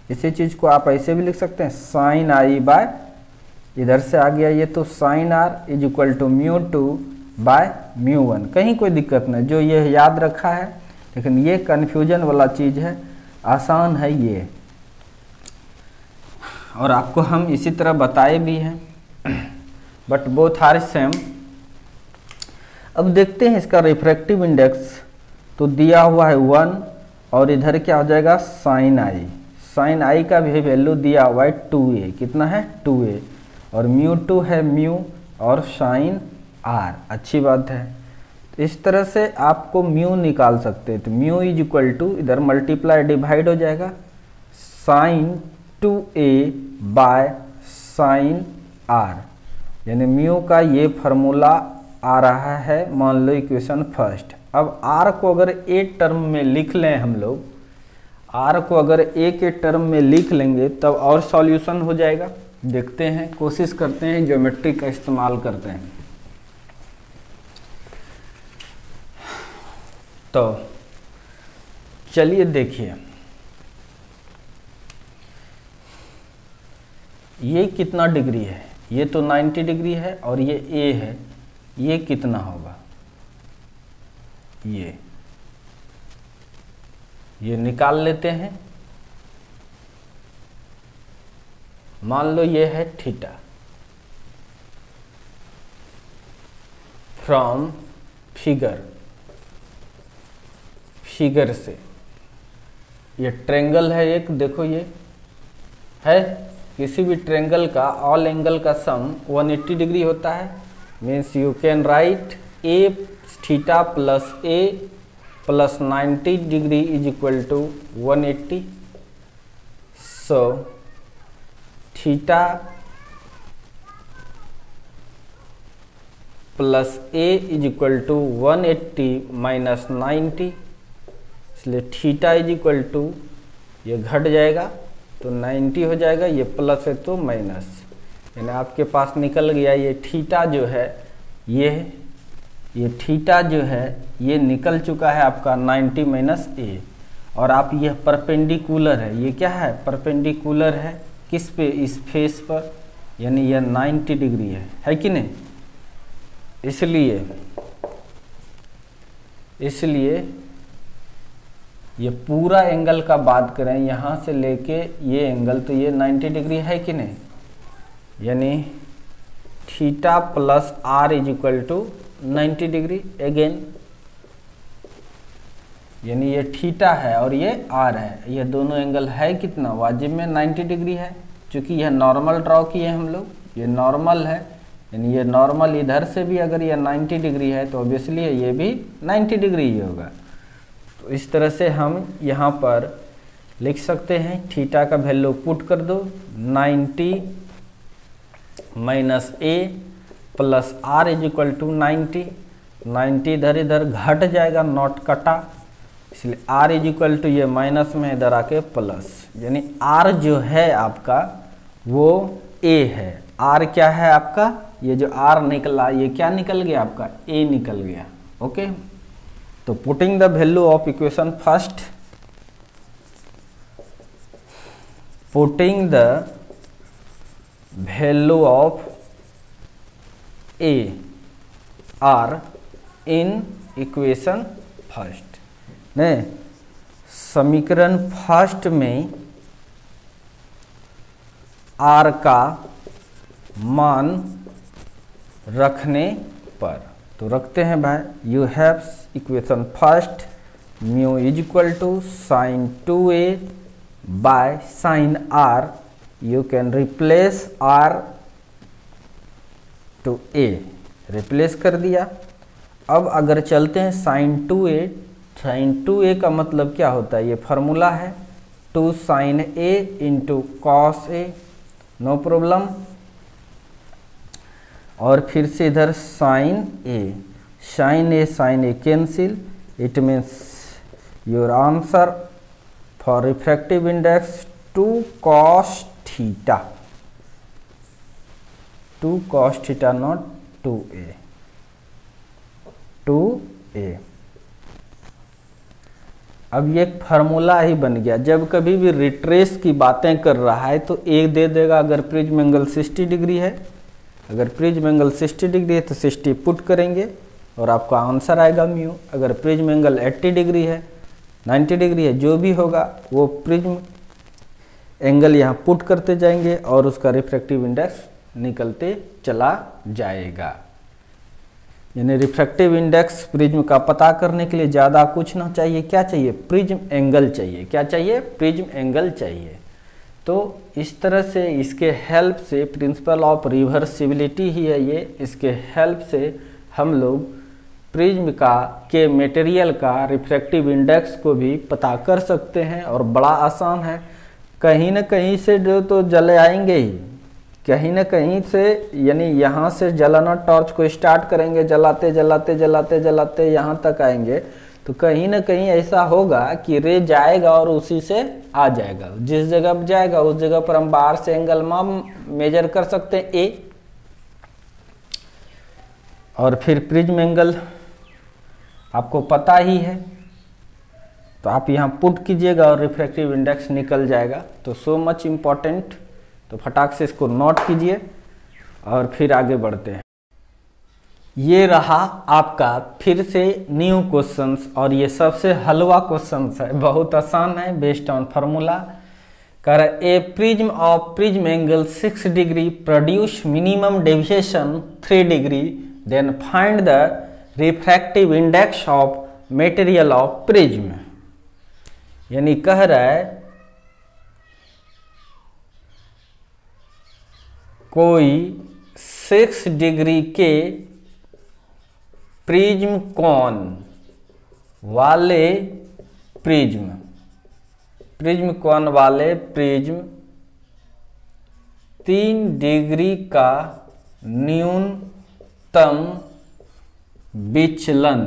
इसी चीज को आप ऐसे भी लिख सकते हैं, साइन आई बाय इधर से आ गया ये, तो sine R is equal to μ2 by μ1। कहीं कोई दिक्कत नहीं, जो ये याद रखा है, लेकिन ये कन्फ्यूजन वाला चीज है, आसान है ये, और आपको हम इसी तरह बताए भी हैं, बट बोथ आर सेम। अब देखते हैं इसका रिफ्रैक्टिव इंडेक्स, तो दिया हुआ है 1, और इधर क्या हो जाएगा साइन आई, साइन आई का भी वैल्यू दिया हुआ है 2a, कितना है 2a, और μ2 है म्यू और साइन आर, अच्छी बात है। तो इस तरह से आपको म्यू निकाल सकते हैं, तो म्यू इज इक्वल टू इधर मल्टीप्लाई डिवाइड हो जाएगा sine 2a by sine R, यानी म्यू का ये फार्मूला आ रहा है, मान लो इक्वेशन फर्स्ट। अब आर को अगर एक टर्म में लिख लें हम लोग, आर को अगर एक टर्म में लिख लेंगे तब और सॉल्यूशन हो जाएगा। देखते हैं, कोशिश करते हैं, ज्योमेट्री का इस्तेमाल करते हैं। तो चलिए देखिए, ये कितना डिग्री है, ये तो 90 डिग्री है, और ये ए है, ये कितना होगा, ये निकाल लेते हैं। मान लो ये है थीटा, फ्रॉम फिगर से ये ट्रेंगल है एक, देखो ये है, किसी भी ट्रेंगल का ऑल एंगल का सम 180 डिग्री होता है, means you can write A theta plus A plus 90 degree is equal to 180। So theta plus A is equal to 180 minus 90, इसलिए थीटा इज इक्वल टू, ये घट जाएगा तो 90 हो जाएगा, ये प्लस है तो माइनस, यानी आपके पास निकल गया ये थीटा जो है, ये थीटा जो है ये निकल चुका है आपका 90 माइनस ए। और आप यह परपेंडिकुलर है, ये क्या है, परपेंडिकुलर है किस पे, इस फेस पर, यानी यह 90 डिग्री है कि नहीं। इसलिए ये पूरा एंगल का बात करें यहाँ से लेके ये एंगल, तो ये 90 डिग्री है कि नहीं, यानी theta plus R is equal to 90 degree again, यानी ये थीटा है और ये आर है, ये दोनों एंगल है कितना, वाजिब में 90 डिग्री है। चूंकि यह नॉर्मल ड्रॉ किए हम लोग, ये नॉर्मल है, यानी ये नॉर्मल इधर से भी अगर ये 90 डिग्री है तो ऑब्वियसली ये भी 90 डिग्री ही होगा। तो इस तरह से हम यहाँ पर लिख सकते हैं, थीटा का वैल्यू पुट कर दो, 90 minus A plus R is equal to 90 इधर इधर घट जाएगा, नॉट कटा, इसलिए आर इज इक्वल टू ये माइनस में इधर आके प्लस, यानी आर जो है आपका वो ए है। आर क्या है आपका, ये जो आर निकला ये क्या निकल गया आपका, ए निकल गया। ओके, तो putting the value of equation first, putting the value of A R in equation first, नहीं समीकरण फर्स्ट में आर का मान रखने पर, तो रखते हैं भाई, you have equation first mu is equal to sine 2a by sine R, you can replace R to A, replace कर दिया। अब अगर चलते हैं साइन 2a, साइन 2a का मतलब क्या होता है, ये फार्मूला है 2 sine a into cos A, no problem, और फिर से इधर sine A cancel, it means your answer for refractive index 2 cos theta, 2 cos theta not 2a। अब ये एक फार्मूला ही बन गया, जब कभी भी रिट्रेस की बातें कर रहा है तो एक दे देगा अगर प्रिज्म एंगल 60 डिग्री है, अगर प्रिज्म एंगल 60 डिग्री है तो 60 पुट करेंगे और आपका आंसर आएगा म्यू। अगर प्रिज्म एंगल 80 डिग्री है, 90 डिग्री है, जो भी होगा वो प्रिज्म एंगल यहाँ पुट करते जाएंगे और उसका रिफ्रैक्टिव इंडेक्स निकलते चला जाएगा। यानी रिफ्रैक्टिव इंडेक्स प्रिज्म का पता करने के लिए ज़्यादा कुछ ना चाहिए, क्या चाहिए, प्रिज्म एंगल चाहिए। क्या चाहिए, प्रिज्म एंगल चाहिए। तो इस तरह से इसके हेल्प से, प्रिंसिपल ऑफ रिवर्सिबिलिटी ही है ये, इसके हेल्प से हम लोग प्रिज्म के मटेरियल का रिफ्रैक्टिव इंडेक्स को भी पता कर सकते हैं और बड़ा आसान है। कहीं ना कहीं से जो तो जले आएंगे ही, कहीं ना कहीं से, यानी यहाँ से जलाना, टॉर्च को स्टार्ट करेंगे, जलाते जलाते जलाते जलाते यहाँ तक आएंगे, तो कहीं ना कहीं ऐसा होगा कि रे जाएगा और उसी से आ जाएगा। जिस जगह पर जाएगा उस जगह पर हम बाहर से एंगल मेजर कर सकते हैं ए, और फिर प्रिज्म एंगल आपको पता ही है, तो आप यहाँ पुट कीजिएगा और रिफ्रैक्टिव इंडेक्स निकल जाएगा। तो सो मच इम्पॉर्टेंट, तो फटाक से इसको नोट कीजिए और फिर आगे बढ़ते हैं। ये रहा आपका फिर से न्यू क्वेश्चंस, और ये सबसे हलवा क्वेश्चंस है, बहुत आसान है, बेस्ड ऑन फार्मूला। कर a prism of prism angle 6 degree produce minimum deviation 3 degree, then find the refractive index of material of prism. यानी कह रहा है कोई 6 डिग्री के प्रिज्म कोण वाले प्रिज्म कोण वाले प्रिज्म 3 डिग्री का न्यूनतम विचलन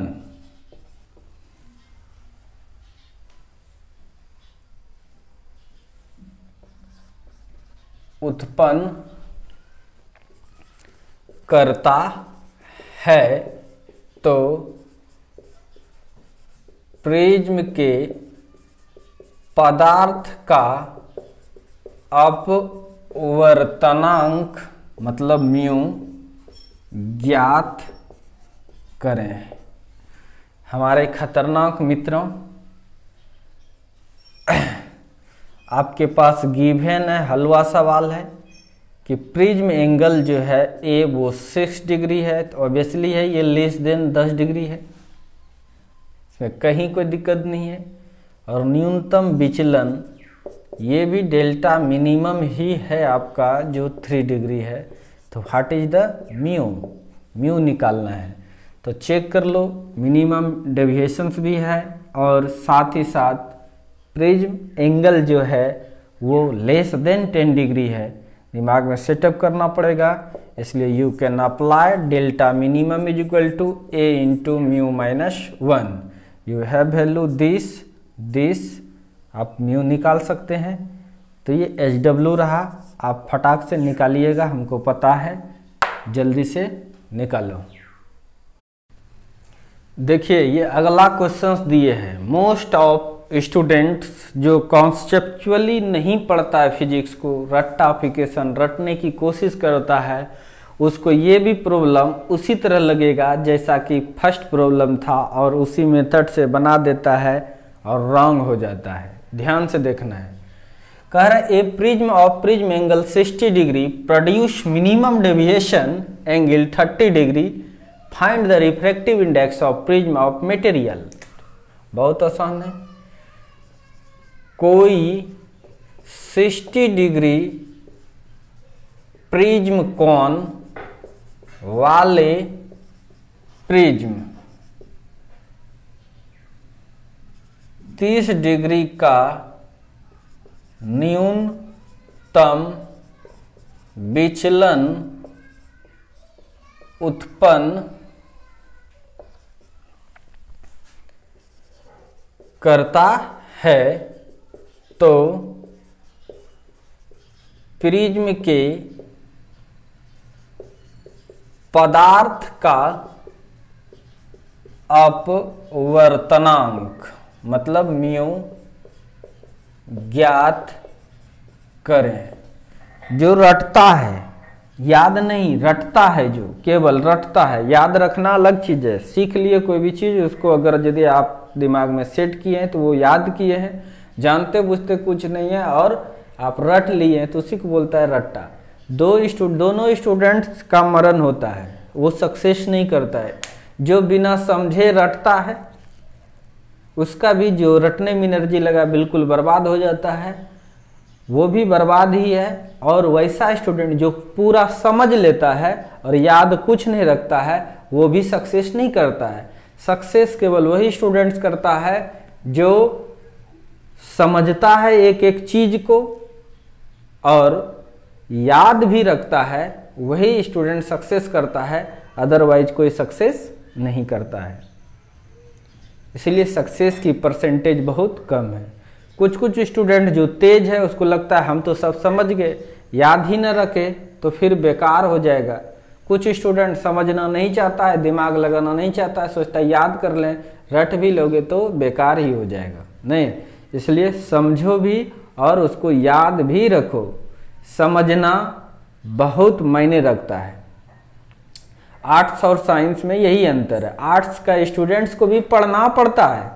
उत्पन्न करता है, तो प्रिज्म के पदार्थ का अपवर्तनांक मतलब म्यू ज्ञात करें। हमारे खतरनाक मित्रों, आपके पास गिवन है, हलवा सवाल है कि प्रिज्म एंगल जो है ए वो 6 डिग्री है, तो ऑब्वियसली है ये लेस देन 10 डिग्री है, इसमें कहीं कोई दिक्कत नहीं है। और न्यूनतम विचलन ये भी डेल्टा मिनिमम ही है आपका जो 3 डिग्री है। तो what is the mu, mu निकालना है। तो चेक कर लो, मिनिमम डेविएशंस भी है और साथ ही साथ प्रिज्म एंगल जो है वो लेस देन 10 डिग्री है। दिमाग में सेटअप करना पड़ेगा, इसलिए you can apply delta minimum is equal to A into mu minus 1। You have value this आप म्यू निकाल सकते हैं। तो ये HW रहा, आप फटाक से निकालिएगा, हमको पता है, जल्दी से निकालो। देखिए ये अगला क्वेश्चंस दिए हैं। मोस्ट ऑफ स्टूडेंट्स जो कॉन्सेप्चुअली नहीं पढ़ता है फिजिक्स को, रट्टाफिकेशन रटने की कोशिश करता है, उसको ये भी प्रॉब्लम उसी तरह लगेगा जैसा कि फर्स्ट प्रॉब्लम था और उसी मेथड से बना देता है और रॉन्ग हो जाता है। ध्यान से देखना है। कह रहा है a prism of prism angle 60 degree produce minimum deviation angle 30 degree, find the refractive index of prism of material. बहुत आसान है। कोई 60 डिग्री प्रिज्म कोण वाले प्रिज्म 30 डिग्री का न्यूनतम विचलन उत्पन्न करता है, तो प्रिज्म के पदार्थ का अपवर्तनांक मतलब म्यू ज्ञात करें। जो रटता है, याद नहीं, रटता है, जो केवल रटता है। याद रखना अलग चीज है। सीख लिए कोई भी चीज, उसको अगर यदि आप दिमाग में सेट किए हैं तो वो याद किए हैं, जानते बुझते कुछ नहीं है और आप रट लिए हैं, तो उसी को बोलता है रट्टा। दोनों स्टूडेंट्स का मरण होता है, वो सक्सेस नहीं करता है। जो बिना समझे रटता है उसका भी जो रटने में एनर्जी लगा बिल्कुल बर्बाद हो जाता है, वो भी बर्बाद ही है। और वैसा स्टूडेंट जो पूरा समझ लेता है और याद कुछ नहीं रखता है, वो भी सक्सेस नहीं करता है। सक्सेस केवल वही स्टूडेंट्स करता है जो समझता है एक एक चीज को और याद भी रखता है, वही स्टूडेंट सक्सेस करता है। अदरवाइज कोई सक्सेस नहीं करता है। इसलिए सक्सेस की परसेंटेज बहुत कम है। कुछ कुछ स्टूडेंट जो तेज है उसको लगता है हम तो सब समझ गए, याद ही न रखे तो फिर बेकार हो जाएगा। कुछ स्टूडेंट समझना नहीं चाहता है, दिमाग लगाना नहीं चाहता है, सोचता है याद कर लें, रट भी लोगे तो बेकार ही हो जाएगा। नहीं, इसलिए समझो भी और उसको याद भी रखो। समझना बहुत मायने रखता है। आर्ट्स और साइंस में यही अंतर है। आर्ट्स का स्टूडेंट्स को भी पढ़ना पड़ता है,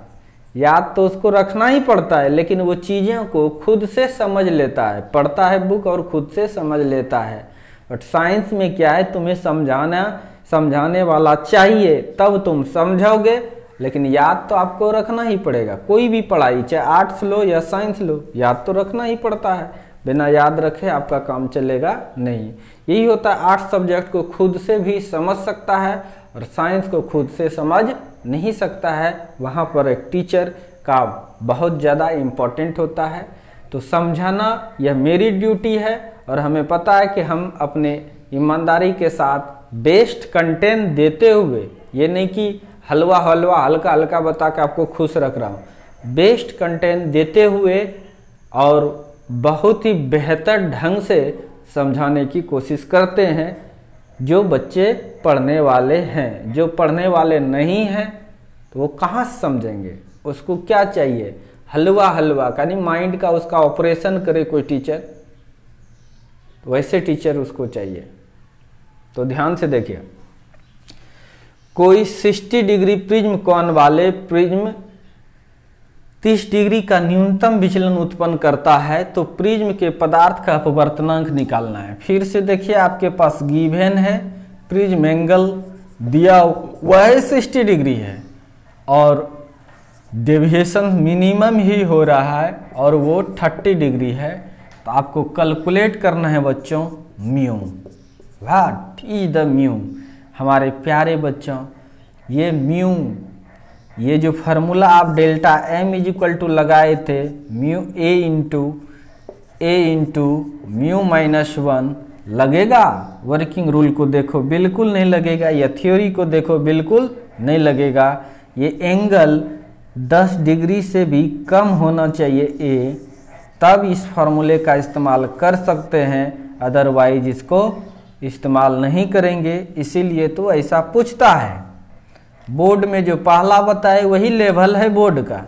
याद तो उसको रखना ही पड़ता है, लेकिन वो चीज़ों को खुद से समझ लेता है, पढ़ता है बुक और खुद से समझ लेता है। बट साइंस में क्या है, तुम्हें समझाने वाला चाहिए तब तुम समझोगे, लेकिन याद तो आपको रखना ही पड़ेगा। कोई भी पढ़ाई, चाहे आर्ट्स लो या साइंस लो, याद तो रखना ही पड़ता है। बिना याद रखे आपका काम चलेगा नहीं। यही होता है, आर्ट्स सब्जेक्ट को खुद से भी समझ सकता है और साइंस को खुद से समझ नहीं सकता है। वहाँ पर एक टीचर का बहुत ज़्यादा इम्पोर्टेंट होता है। तो समझाना यह मेरी ड्यूटी है और हमें पता है कि हम अपने ईमानदारी के साथ बेस्ट कंटेंट देते हुए, ये नहीं कि हलवा हल्का हल्का बता के आपको खुश रख रहा हूँ, बेस्ट कंटेंट देते हुए और बहुत ही बेहतर ढंग से समझाने की कोशिश करते हैं जो बच्चे पढ़ने वाले हैं। जो पढ़ने वाले नहीं हैं तो वो कहाँ से समझेंगे, उसको क्या चाहिए, हलवा हलवा यानी माइंड का उसका ऑपरेशन करे कोई टीचर, तो वैसे टीचर उसको चाहिए। तो ध्यान से देखिए, कोई 60 डिग्री प्रिज्म कोण वाले प्रिज्म 30 डिग्री का न्यूनतम विचलन उत्पन्न करता है, तो प्रिज्म के पदार्थ का अपवर्तनांक निकालना है। फिर से देखिए, आपके पास गिवन है प्रिज्म एंगल दिया हुआ है 60 डिग्री है और डेविएशन मिनिमम ही हो रहा है और वो 30 डिग्री है। तो आपको कैलकुलेट करना है बच्चों mu. What is the mu? हमारे प्यारे बच्चों, ये म्यू, ये जो फार्मूला आप delta M is equal to लगाए थे, mu A into mu minus 1 लगेगा? वर्किंग रूल को देखो, बिल्कुल नहीं लगेगा। या थ्योरी को देखो, बिल्कुल नहीं लगेगा। ये एंगल 10 डिग्री से भी कम होना चाहिए ए, तब इस फार्मूले का इस्तेमाल कर सकते हैं, अदरवाइज इसको इस्तेमाल नहीं करेंगे। इसीलिए तो ऐसा पूछता है। बोर्ड में जो पहला बताए वही लेवल है बोर्ड का,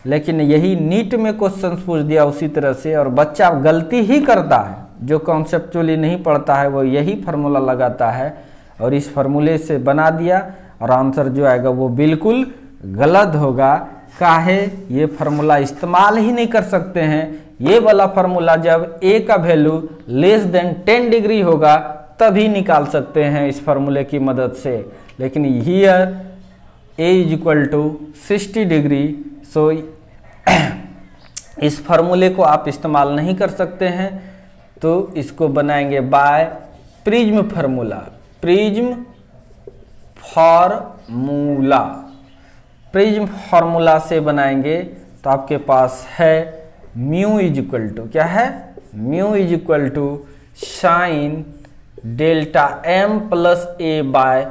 लेकिन यही नीट में क्वेश्चन पूछ दिया उसी तरह से, और बच्चा गलती ही करता है। जो कॉन्सेप्चुअली नहीं पढ़ता है वो यही फार्मूला लगाता है और इस फार्मूले से बना दिया, और आंसर जो आएगा वो बिल्कुल गलत होगा। काहे? ये फार्मूला इस्तेमाल ही नहीं कर सकते हैं। ये वाला फार्मूला जब ए का वैल्यू लेस देन 10 डिग्री होगा तभी निकाल सकते हैं इस फार्मूले की मदद से, लेकिन here A is equal to 60 degree, so इस फार्मूले को आप इस्तेमाल नहीं कर सकते हैं। तो इसको बनाएंगे by prism formula. Prism formula, prism formula से बनाएंगे तो आपके पास है म्यू इज इक्वल टू, क्या है? Mu is equal to sine delta M plus A by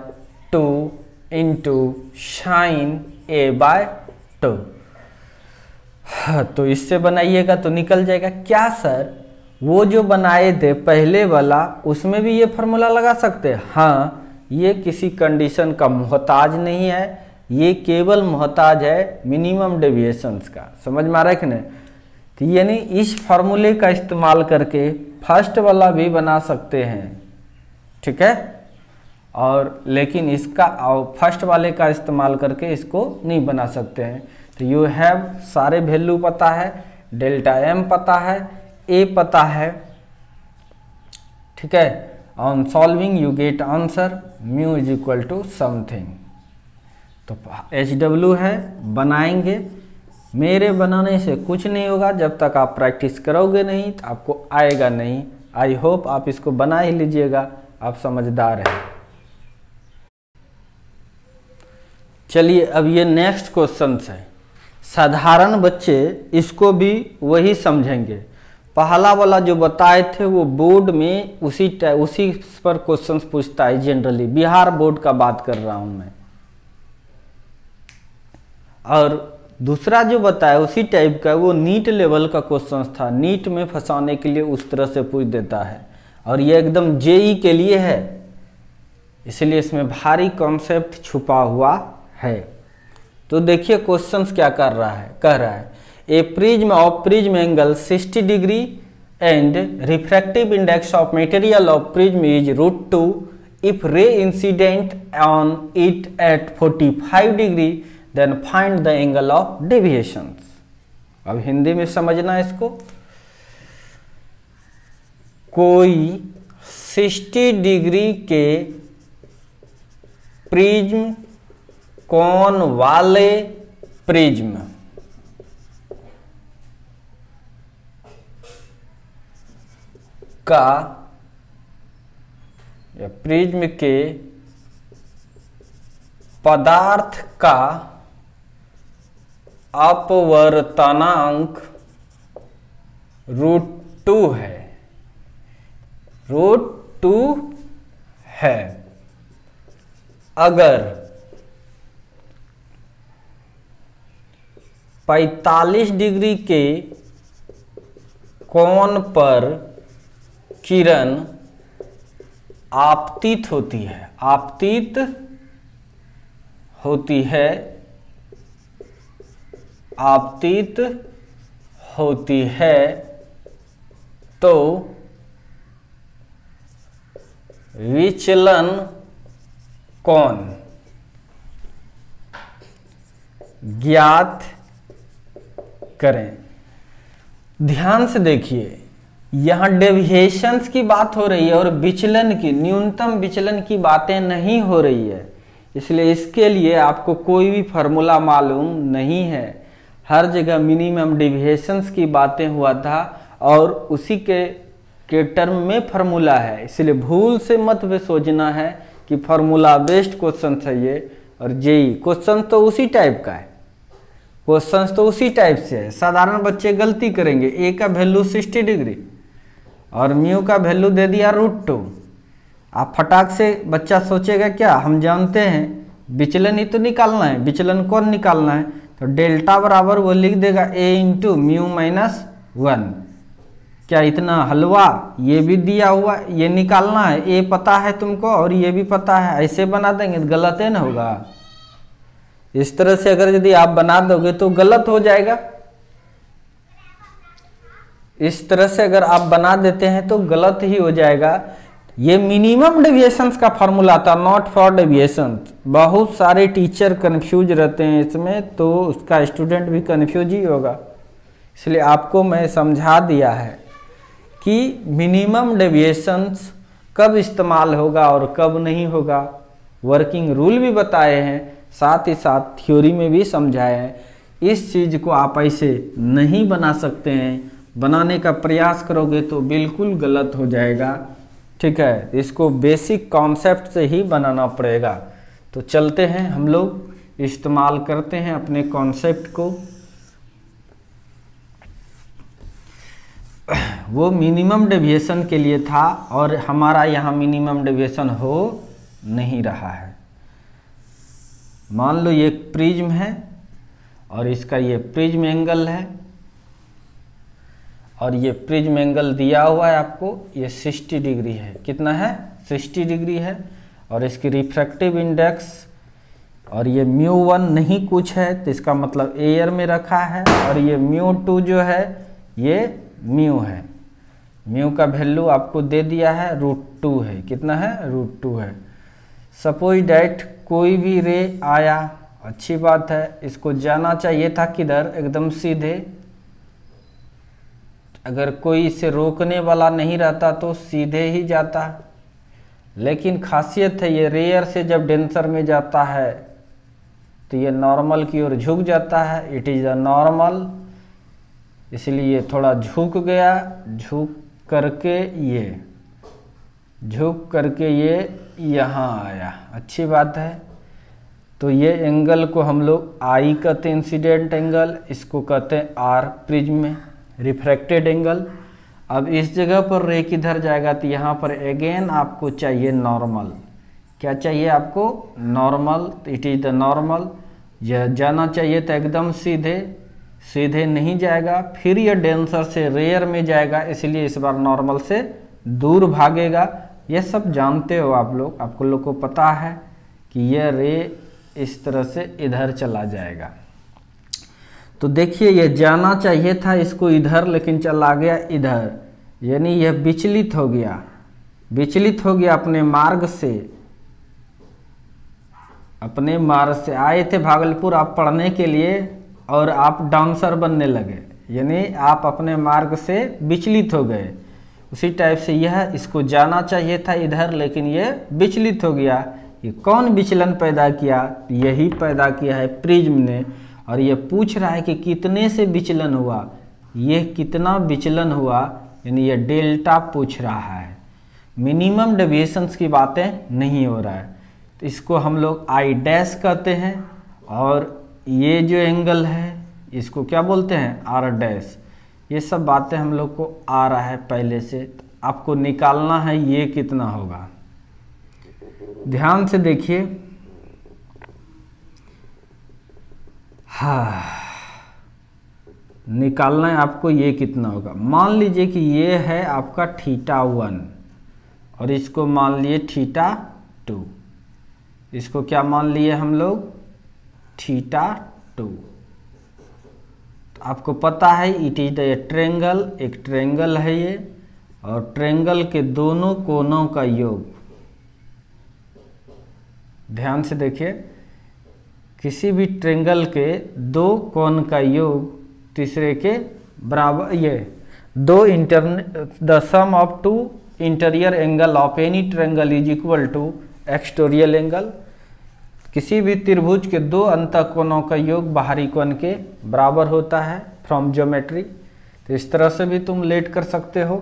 2 into sine A by 2। तो इससे बनाइएगा तो निकल जाएगा। क्या सर, वो जो बनाए थे पहले वाला उसमें भी ये फार्मूला लगा सकते हैं? हाँ, ये किसी कंडीशन का मोहताज नहीं है, ये केवल मोहताज है मिनिमम डेविएशंस का। समझ में आ रहा है कि नहीं? तो यानी इस फार्मूले का इस्तेमाल करके फर्स्ट वाला भी बना सकते हैं, ठीक है, और लेकिन इसका फर्स्ट वाले का इस्तेमाल करके इसको नहीं बना सकते हैं। तो यू हैव सारे वैल्यू पता है, डेल्टा एम पता है, ए पता है, ठीक है। On solving you get answer mu is equal to something. तो HW है, बनाएंगे। मेरे बनाने से कुछ नहीं होगा, जब तक आप प्रैक्टिस करोगे नहीं तो आपको आएगा नहीं। आई होप आप इसको बना ही लीजिएगा, आप समझदार हैं। चलिए अब ये नेक्स्ट क्वेश्चन है। साधारण बच्चे इसको भी वही समझेंगे। पहला वाला जो बताए थे वो बोर्ड में उसी पर क्वेश्चन पूछता है जनरली। बिहार बोर्ड का बात कर रहा हूं मैं। और दूसरा जो बताया उसी टाइप का वो नीट लेवल का क्वेश्चन था। नीट में फंसाने के लिए उस तरह से पूछ देता है, और ये एकदम जेई के लिए है, इसलिए इसमें भारी कॉन्सेप्ट छुपा हुआ है। तो देखिए क्वेश्चंस क्या कर रहा है, कह रहा है a prism of prism angle 60 degree and refractive index of material of prism is √2 if ray incident on it at 45 degree then find the angle of deviations. अब हिंदी में समझना है इसको। कोई 60 डिग्री के प्रिज्म कोण वाले प्रिज्म का या प्रिज्म के पदार्थ का अपवर्तनांक √2 है, √2 है। अगर 45 डिग्री के कोण पर किरण आपतित होती है, आपतित होती है, आपतित होती है तो विचलन कोण ज्ञात करें। ध्यान से देखिए, यहां डेविएशंस की बात हो रही है और विचलन की, न्यूनतम विचलन की बातें नहीं हो रही है, इसलिए इसके लिए आपको कोई भी फॉर्मूला मालूम नहीं है। हर जगह मिनिमम डेविएशंस की बातें हुआ था और उसी के टर्म में फार्मूला है, इसलिए भूल से मत भी सोचना है कि फार्मूला बेस्ड क्वेश्चन चाहिए। और जेई क्वेश्चन तो उसी टाइप का है, क्वेश्चन तो उसी टाइप से है। साधारण बच्चे गलती करेंगे, ए का वैल्यू 60 डिग्री और म्यू का वैल्यू दे दिया √2। आप फटाक से बच्चा सोचेगा क्या, हम जानते हैं विचलन ही तो निकालना है, विचलन कौन निकालना है, तो डेल्टा बराबर वो लिख देगा a इंटू म्यू -1। क्या इतना हलवा, ये भी दिया हुआ, ये निकालना है, ए पता है तुमको और ये भी पता है, ऐसे बना देंगे तो गलत है ना होगा। इस तरह से अगर यदि आप बना दोगे तो गलत हो जाएगा। इस तरह से अगर आप बना देते हैं तो गलत ही हो जाएगा। ये मिनिमम डेविएशंस का फॉर्मूला था, नॉट फॉर डेविएशंस। बहुत सारे टीचर कंफ्यूज रहते हैं इसमें, तो उसका स्टूडेंट भी कंफ्यूज ही होगा, इसलिए आपको मैं समझा दिया है कि मिनिमम डेविएशंस कब इस्तेमाल होगा और कब नहीं होगा। वर्किंग रूल भी बताए हैं, साथ ही साथ थ्योरी में भी समझाए हैं। इस चीज़ को आप ऐसे नहीं बना सकते हैं, बनाने का प्रयास करोगे तो बिल्कुल गलत हो जाएगा। ठीक है, इसको बेसिक कॉन्सेप्ट से ही बनाना पड़ेगा। तो चलते हैं, हम लोग इस्तेमाल करते हैं अपने कॉन्सेप्ट को। वो मिनिमम डेविएशन के लिए था और हमारा यहाँ मिनिमम डेविएशन हो नहीं रहा है। मान लो ये एक प्रिज्म है और इसका ये प्रिज्म एंगल है और ये प्रिज्म एंगल दिया हुआ है आपको, ये 60 डिग्री है। कितना है? 60 डिग्री है। और इसकी रिफ्रैक्टिव इंडेक्स और ये μ1 नहीं कुछ है, तो इसका मतलब एयर में रखा है। और ये μ2 जो है ये म्यू है, म्यू का वैल्यू आपको दे दिया है √2 है। कितना है? √2 है। सपोज डैट कोई भी रे आया, अच्छी बात है, इसको जाना चाहिए था किधर? एकदम सीधे। अगर कोई इसे रोकने वाला नहीं रहता तो सीधे ही जाता, लेकिन खासियत है ये रेयर से जब डेंसर में जाता है तो ये नॉर्मल की ओर झुक जाता है। इट इज़ अ नॉर्मल, इसलिए थोड़ा झुक गया, झुक करके ये यहाँ आया। अच्छी बात है। तो ये एंगल को हम लोग आई कहते हैं, इंसिडेंट एंगल, इसको कहते हैं आर प्रिज्म में, रिफ्रैक्टेड एंगल। अब इस जगह पर रे किधर जाएगा? तो यहाँ पर अगेन आपको चाहिए नॉर्मल। क्या चाहिए आपको? Normal. It is the normal. यह जाना चाहिए तो एकदम सीधे, सीधे नहीं जाएगा, फिर यह डेंसर से रेयर में जाएगा, इसलिए इस बार नॉर्मल से दूर भागेगा। यह सब जानते हो आप लोग, आपको लोग को पता है कि यह रे इस तरह से इधर चला जाएगा। तो देखिए ये जाना चाहिए था इसको इधर, लेकिन चला गया इधर, यानी यह विचलित हो गया, विचलित हो गया अपने मार्ग से। अपने मार्ग से आए थे भागलपुर आप पढ़ने के लिए और आप डांसर बनने लगे, यानी आप अपने मार्ग से विचलित हो गए। उसी टाइप से यह, इसको जाना चाहिए था इधर, लेकिन यह विचलित हो गया। ये कौन विचलन पैदा किया? यही पैदा किया है प्रिज्म ने। और ये पूछ रहा है कि कितने से विचलन हुआ, ये कितना विचलन हुआ, यानी ये डेल्टा पूछ रहा है। मिनिमम डेविएशंस की बातें नहीं हो रहा है। तो इसको हम लोग आई डैश कहते हैं और ये जो एंगल है इसको क्या बोलते हैं? R dash. ये सब बातें हम लोग को आ रहा है पहले से। तो आपको निकालना है ये कितना होगा। ध्यान से देखिए, हाँ, निकालना है आपको ये कितना होगा। मान लीजिए कि ये है आपका θ1 और इसको मान लिए θ2। इसको क्या मान लिए हम लोग? θ2। आपको पता है इट इज ए ट्रेंगल, एक ट्रेंगल है ये, और ट्रेंगल के दोनों कोनों का योग, ध्यान से देखिए, किसी भी ट्रेंगल के दो कोण का योग तीसरे के बराबर, ये दो the sum of two interior angle of any triangle is equal to exterior angle. किसी भी त्रिभुज के दो अंतः कोणों का योग बाहरी कोण के बराबर होता है फ्रॉम ज्योमेट्री। तो इस तरह से भी तुम लेट कर सकते हो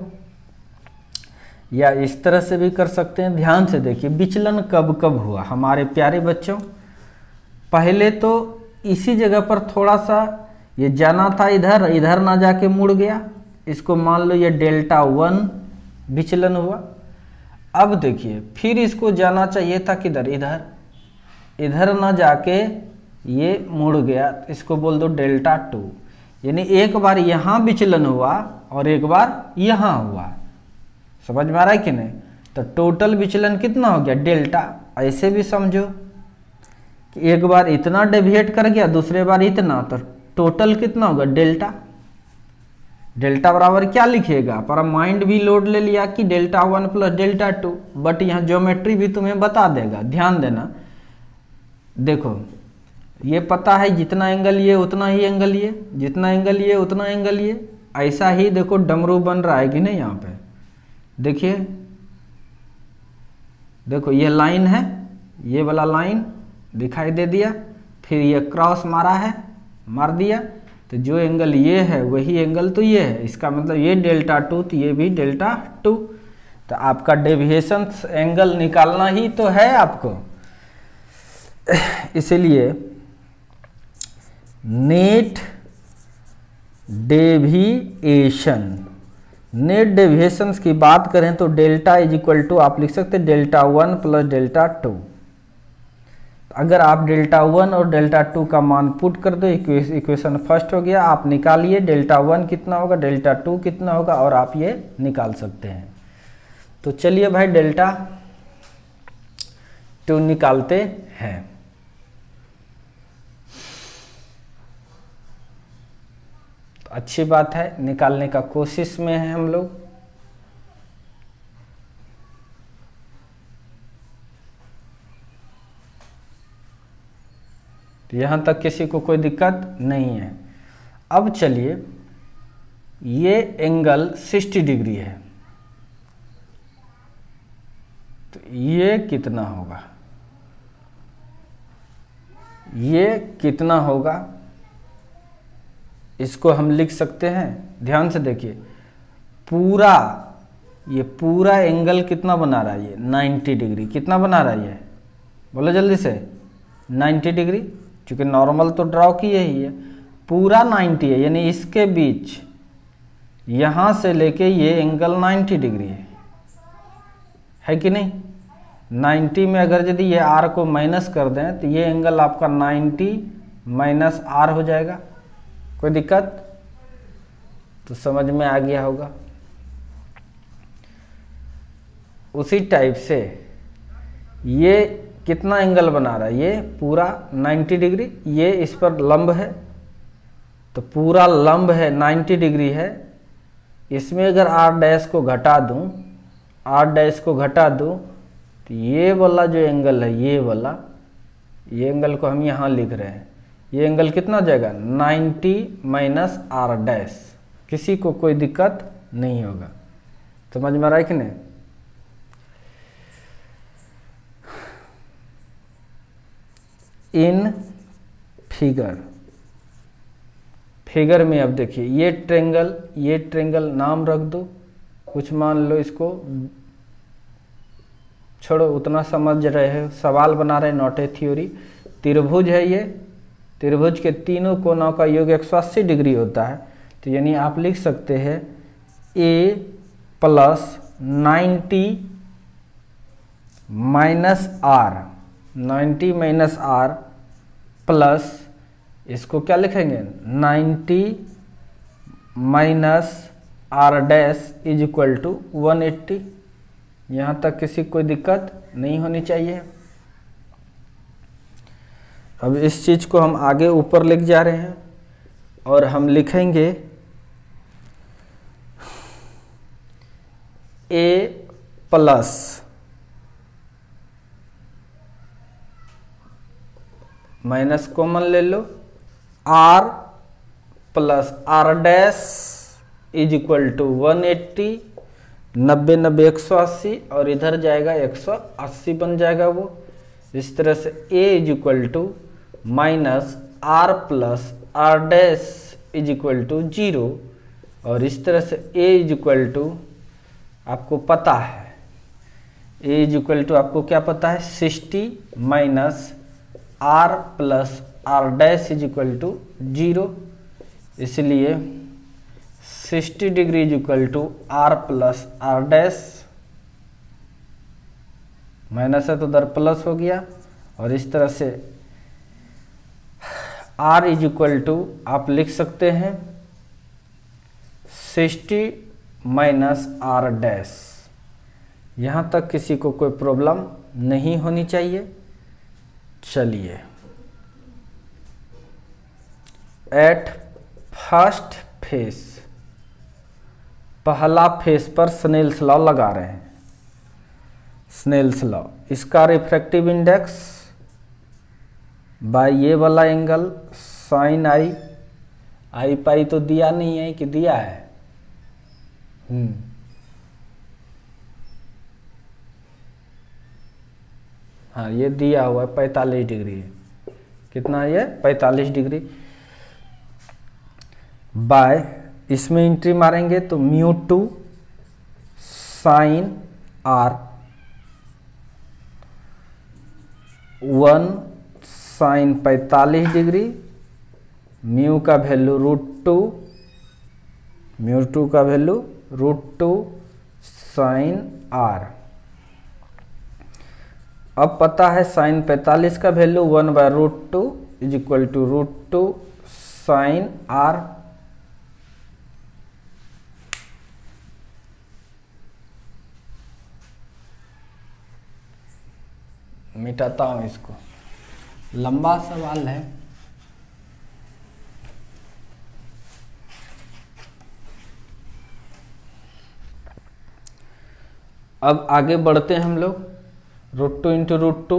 या इस तरह से भी कर सकते हैं। ध्यान से देखिए विचलन कब कब हुआ हमारे प्यारे बच्चों। पहले तो इसी जगह पर थोड़ा सा ये जाना था, इधर इधर ना जाके मुड़ गया, इसको मान लो ये डेल्टा 1 विचलन हुआ। अब देखिए फिर इसको जाना चाहिए था किधर, इधर, इधर ना जाके ये मुड़ गया, इसको बोल दो डेल्टा 2। यानी एक बार यहाँ विचलन हुआ और एक बार यहाँ हुआ। समझ में आ रहा है कि नहीं? तो टोटल विचलन कितना हो गया, डेल्टा। ऐसे भी समझो कि एक बार इतना डेविएट कर गया, दूसरे बार इतना, तो टोटल कितना होगा, डेल्टा। डेल्टा बराबर क्या लिखिएगा, पर माइंड भी लोड ले लिया कि डेल्टा 1 प्लस डेल्टा 2, बट यहाँ ज्योमेट्री भी तुम्हें बता देगा। ध्यान देना, देखो ये पता है जितना एंगल ये उतना ही एंगल ये, जितना एंगल ये उतना एंगल ये। ऐसा ही देखो डमरू बन रहा है कि नहीं, यहाँ पे देखिए, देखो ये लाइन है, ये वाला लाइन दिखाई दे दिया, फिर ये क्रॉस मारा है, मार दिया, तो जो एंगल ये है वही एंगल तो ये है। इसका मतलब ये डेल्टा 2 तो ये भी डेल्टा 2। तो आपका डेविएशन एंगल निकालना ही तो है आपको। इसलिए नेट डेविएशन, नेट डेविएशंस की बात करें तो डेल्टा इज इक्वल टू आप लिख सकते हैं डेल्टा 1 प्लस डेल्टा 2। अगर आप डेल्टा 1 और डेल्टा 2 का मान पुट कर दो, इक्वेशन फर्स्ट हो गया। आप निकालिए डेल्टा 1 कितना होगा, डेल्टा 2 कितना होगा, और आप ये निकाल सकते हैं। तो चलिए भाई डेल्टा 2 निकालते हैं। तो अच्छी बात है, निकालने का कोशिश में है हम लोग। यहाँ तक किसी को कोई दिक्कत नहीं है। अब चलिए, ये एंगल 60 डिग्री है, तो ये कितना होगा, ये कितना होगा, इसको हम लिख सकते हैं। ध्यान से देखिए, पूरा ये पूरा एंगल कितना बना रहा है, ये 90 डिग्री। कितना बना रहा है ये, बोलो जल्दी से, 90 डिग्री। क्योंकि नॉर्मल तो ड्रॉ किए ही है, पूरा 90 है, यानी इसके बीच यहाँ से लेके ये एंगल 90 डिग्री है कि नहीं। 90 में अगर यदि ये आर को माइनस कर दें तो ये एंगल आपका 90 माइनस आर हो जाएगा। कोई दिक्कत? तो समझ में आ गया होगा। उसी टाइप से ये कितना एंगल बना रहा है, ये पूरा 90 डिग्री। ये इस पर लंब है, तो पूरा लंब है 90 डिग्री है। इसमें अगर आर डैश को घटा दूं, आर डैश को घटा दूं, तो ये वाला जो एंगल है, ये वाला, ये एंगल को हम यहाँ लिख रहे हैं। ये एंगल कितना हो जाएगा, 90 माइनस आर डैश। किसी को कोई दिक्कत नहीं होगा। समझ में आ रहा है कि नहीं? इन फिगर में अब देखिए, ये ट्रेंगल नाम रख दो, कुछ मान लो, इसको छोड़ो, उतना समझ रहे हो, सवाल बना रहे, नॉट ए थ्योरी। त्रिभुज है ये, त्रिभुज के तीनों कोनों का योग 180 डिग्री होता है। तो यानी आप लिख सकते हैं a plus 90 minus R, 90 minus R plus, इसको क्या लिखेंगे, 90 minus R dash is equal to 180। यहाँ तक किसी कोई दिक्कत नहीं होनी चाहिए। अब इस चीज को हम आगे ऊपर लेके जा रहे हैं। और हम लिखेंगे a प्लस माइनस कॉमन ले लो r plus r dash is equal to 180, 90 90 180 और इधर जाएगा 180 बन जाएगा वो। इस तरह से a is equal to minus r plus r dash is equal to 0 और इस तरह से a इज इक्वल टू आपको पता है, a इज इक्वल टू आपको क्या पता है 60 minus r plus r dash is equal to 0, इसलिए 60 degree is equal to r plus r dash, minus है तो उधर प्लस हो गया और इस तरह से r इज इक्वल टू आप लिख सकते हैं 60 माइनस r डैश। यहाँ तक किसी को कोई प्रॉब्लम नहीं होनी चाहिए। चलिए, एट फर्स्ट फेस, पहला फेस पर स्नेल्स लॉ लगा रहे हैं। स्नेल्स लॉ, इसका रिफ्रैक्टिव इंडेक्स बाय ये वाला एंगल साइन आई पाई तो दिया नहीं है कि दिया है? हाँ, ये दिया हुआ है 45 डिग्री है। कितना है ये? 45 डिग्री। बाय इसमें एंट्री मारेंगे तो μ2 sine r, 1 sine 45 degree, mu का वैल्यू √2, μ2 का वैल्यू √2 साइन r। अब पता है साइन 45 का value 1/√2 is equal to √2 sine r। मिटाता हूं इसको, लंबा सवाल है। अब आगे बढ़ते हैं हम लोग। √2 इंटू √2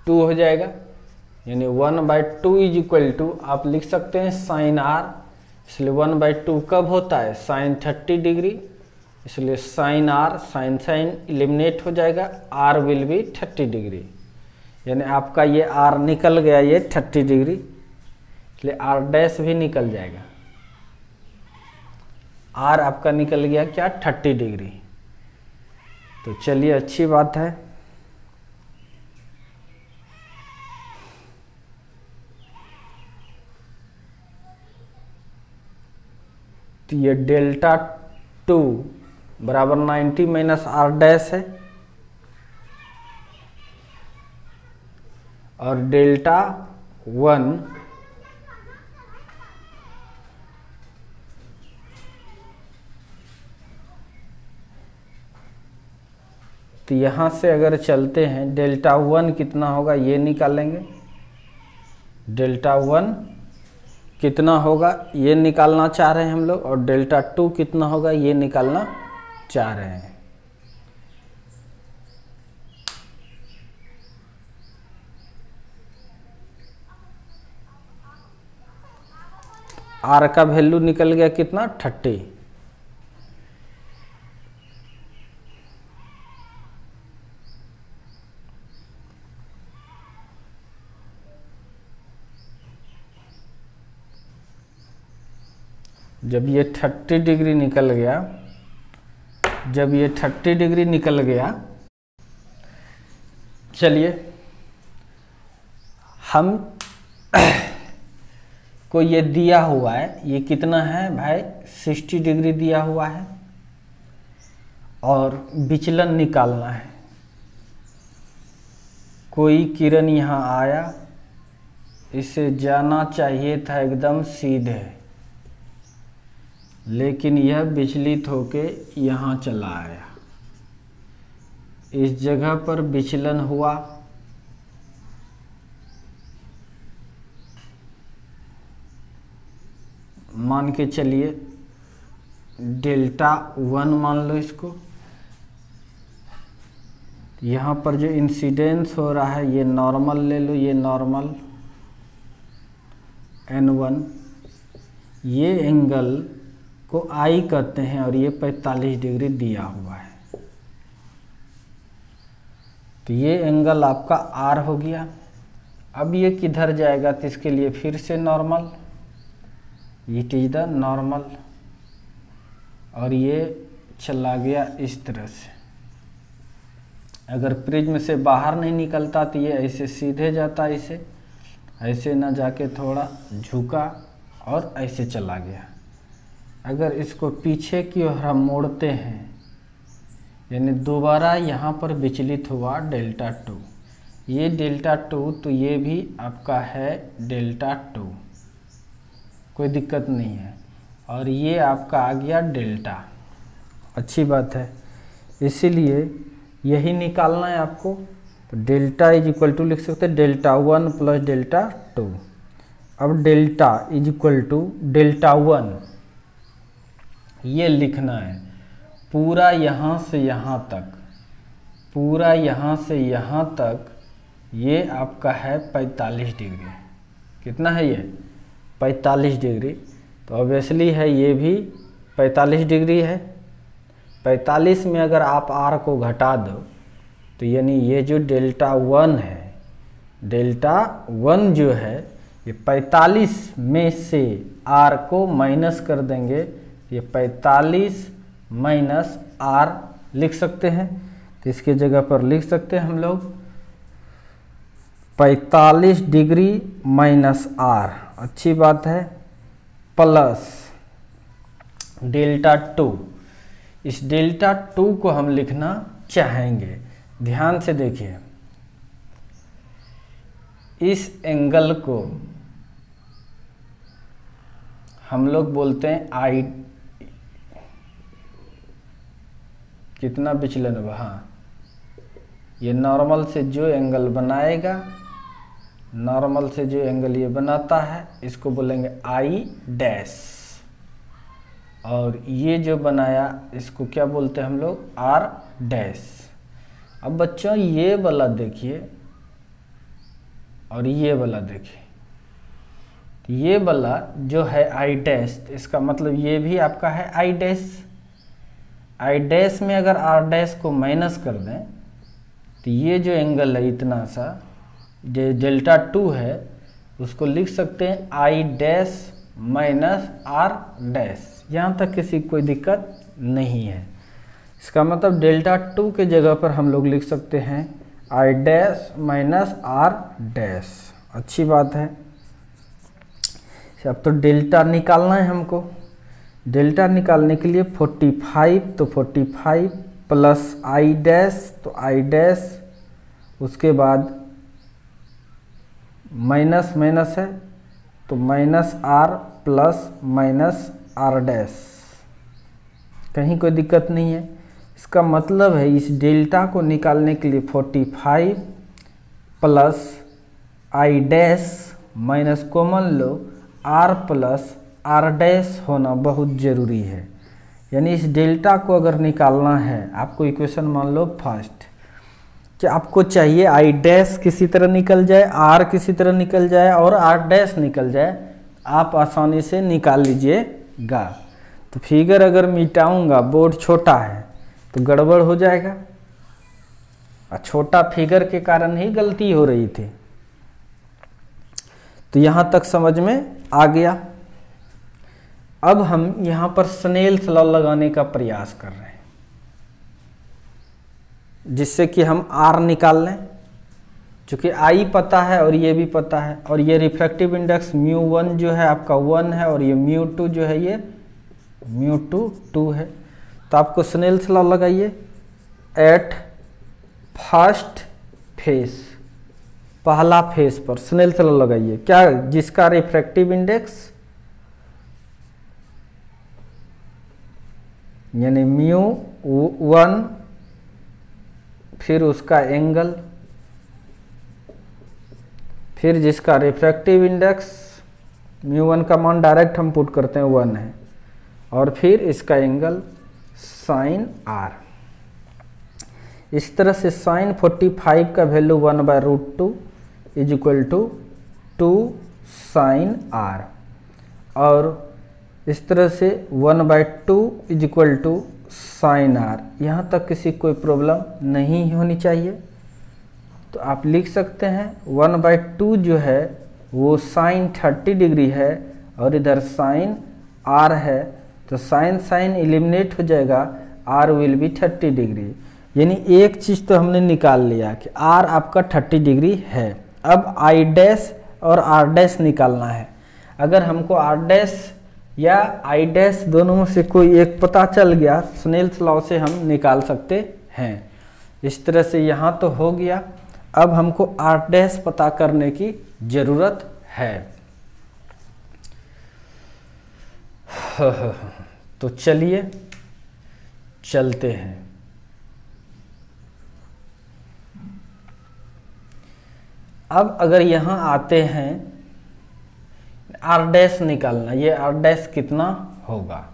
2 हो जाएगा, यानी 1/2 इज इक्वल टू आप लिख सकते हैं साइन r, इसलिए 1/2 कब होता है? साइन 30 डिग्री, इसलिए sine r sine sine eliminate हो जाएगा, r विल बी 30 डिग्री, यानी आपका ये r निकल गया, ये 30 डिग्री, इसलिए r डैश भी निकल जाएगा। r आपका निकल गया क्या? 30 डिग्री। तो चलिए, अच्छी बात है। तो ये डेल्टा 2 बराबर 90 माइनस r डैश है और डेल्टा 1 तो यहाँ से अगर चलते हैं डेल्टा 1 कितना होगा ये निकालेंगे। डेल्टा 1 कितना होगा ये निकालना चाह रहे हैं हम लोग, और डेल्टा 2 कितना होगा ये निकालना चाह रहे हैं। r का वैल्यू निकल गया कितना? 30। जब ये 30 डिग्री निकल गया, जब ये 30 डिग्री निकल गया, चलिए हम को ये दिया हुआ है, ये कितना है भाई? 60 डिग्री दिया हुआ है और विचलन निकालना है। कोई किरण यहाँ आया, इसे जाना चाहिए था एकदम सीधे, लेकिन यह विचलित होके यहाँ चला आया। इस जगह पर विचलन हुआ, मान के चलिए डेल्टा 1 मान लो इसको। यहाँ पर जो इंसिडेंस हो रहा है ये नॉर्मल ले लो, ये नॉर्मल N1, ये एंगल को I कहते हैं और ये 45 डिग्री दिया हुआ है। तो ये एंगल आपका R हो गया। अब ये किधर जाएगा तो इसके लिए फिर से normal, it is the normal, और ये चला गया इस तरह से। अगर प्रिज्म से बाहर नहीं निकलता तो ये ऐसे सीधे जाता, ऐसे ना जाके थोड़ा झुका और ऐसे चला गया। अगर इसको पीछे की ओर हम मोड़ते हैं, यानी दोबारा यहाँ पर विचलित हुआ डेल्टा 2, ये डेल्टा 2, तो ये भी आपका है डेल्टा 2, कोई दिक्कत नहीं है। और ये आपका आ गया डेल्टा, अच्छी बात है। इसीलिए यही निकालना है आपको। तो डेल्टा इज इक्वल टू लिख सकते हैं डेल्टा 1 प्लस डेल्टा 2। अब delta is equal to delta 1 ये लिखना है पूरा यहाँ से यहाँ तक, पूरा यहाँ से यहाँ तक ये आपका है 45 डिग्री। कितना है ये? 45 डिग्री। तो ऑब्वियसली है ये भी 45 डिग्री है। 45 में अगर आप R को घटा दो तो यानी ये जो डेल्टा 1 है, डेल्टा 1 जो है ये 45 में से R को माइनस कर देंगे, ये 45 माइनस R लिख सकते हैं। तो इसके जगह पर लिख सकते हैं हम लोग 45 डिग्री माइनस R, अच्छी बात है, प्लस डेल्टा 2। इस डेल्टा 2 को हम लिखना चाहेंगे। ध्यान से देखिए, इस एंगल को हम लोग बोलते हैं आई, कितना विचलन हुआ, हाँ, ये नॉर्मल से जो एंगल बनाएगा, नॉर्मल से जो एंगल ये बनाता है इसको बोलेंगे आई डैश, और ये जो बनाया इसको क्या बोलते हैं हम लोग? R dash. अब बच्चों ये वाला देखिए और ये वाला देखिए, ये वाला जो है आई डैश, इसका मतलब ये भी आपका है आई डैश। आई डैश में अगर आर डैश को माइनस कर दें तो ये जो एंगल है इतना सा, जो डेल्टा 2 है, उसको लिख सकते हैं I dash minus R dash. यहाँ तक किसी कोई दिक्कत नहीं है। इसका मतलब डेल्टा 2 के जगह पर हम लोग लिख सकते हैं I dash minus R dash, अच्छी बात है। अब तो डेल्टा निकालना है हमको। डेल्टा निकालने के लिए 45, तो 45 प्लस आई डैश, तो आई डैश, उसके बाद माइनस माइनस है तो minus R plus minus R dash, कहीं कोई दिक्कत नहीं है। इसका मतलब है इस डेल्टा को निकालने के लिए 45 plus I dash minus common लो आर प्लस आर डैश होना बहुत ज़रूरी है। यानी इस डेल्टा को अगर निकालना है, आपको इक्वेशन मान लो फर्स्ट कि आपको चाहिए आई डैश किसी तरह निकल जाए, आर किसी तरह निकल जाए और आर डैश निकल जाए, आप आसानी से निकाल लीजिएगा। तो फिगर अगर मिटाऊंगा, बोर्ड छोटा है तो गड़बड़ हो जाएगा, और छोटा फिगर के कारण ही गलती हो रही थी। तो यहाँ तक समझ में आ गया। अब हम यहाँ पर स्नेल्स लॉ लगाने का प्रयास कर रहे हैं, जिससे कि हम R निकाल लें। चूँकि I पता है और ये भी पता है, और ये रिफ्रैक्टिव इंडेक्स μ1 जो है आपका 1 है, और ये μ2 जो है ये μ2 2 है। तो आपको स्नेल्स लॉ लगाइए एट फर्स्ट फेस, पहला फेस पर स्नेल्स लॉ लगाइए, क्या, जिसका रिफ्रैक्टिव इंडेक्स यानी μ1, फिर उसका एंगल, फिर जिसका रिफ्रैक्टिव इंडेक्स μ1 का मान डायरेक्ट हम पुट करते हैं 1 है, और फिर इसका एंगल साइन r। इस तरह से साइन 45 का value 1/√2 is equal to 2 sine r, और इस तरह से 1/2 is equal to sine r। यहाँ तक किसी कोई प्रॉब्लम नहीं होनी चाहिए, तो आप लिख सकते हैं 1/2 जो है वो साइन 30 डिग्री है, और इधर साइन r है, तो साइन साइन एलिमिनेट हो जाएगा, r विल बी 30 डिग्री। यानी एक चीज़ तो हमने निकाल लिया कि r आपका 30 डिग्री है। अब i डैश और r डैश निकालना है। अगर हमको r डैश या i डैश दोनों में से कोई एक पता चल गया, स्नेल्स लॉ से हम निकाल सकते हैं। इस तरह से यहाँ तो हो गया। अब हमको r डैश पता करने की ज़रूरत है। तो चलिए चलते हैं। अब अगर यहाँ आते हैं r डैश निकालना, ये r डैश कितना होगा?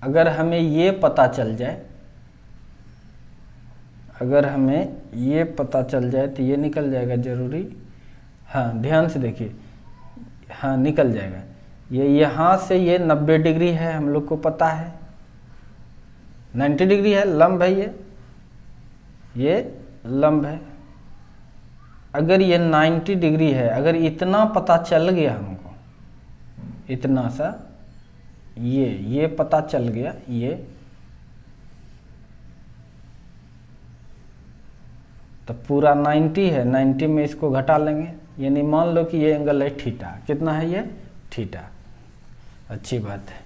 अगर हमें ये पता चल जाए, अगर हमें ये पता चल जाए तो ये निकल जाएगा जरूरी। हाँ ध्यान से देखिए, हाँ निकल जाएगा। ये यहाँ से ये 90 डिग्री है, हम लोग को पता है 90 डिग्री है, लंब है, ये लंब है। अगर ये 90 डिग्री है, अगर इतना पता चल गया हमको, इतना सा ये पता चल गया, ये तो पूरा 90 है, 90 में इसको घटा लेंगे, यानी मान लो कि ये एंगल है थीटा। कितना है ये? थीटा। अच्छी बात है।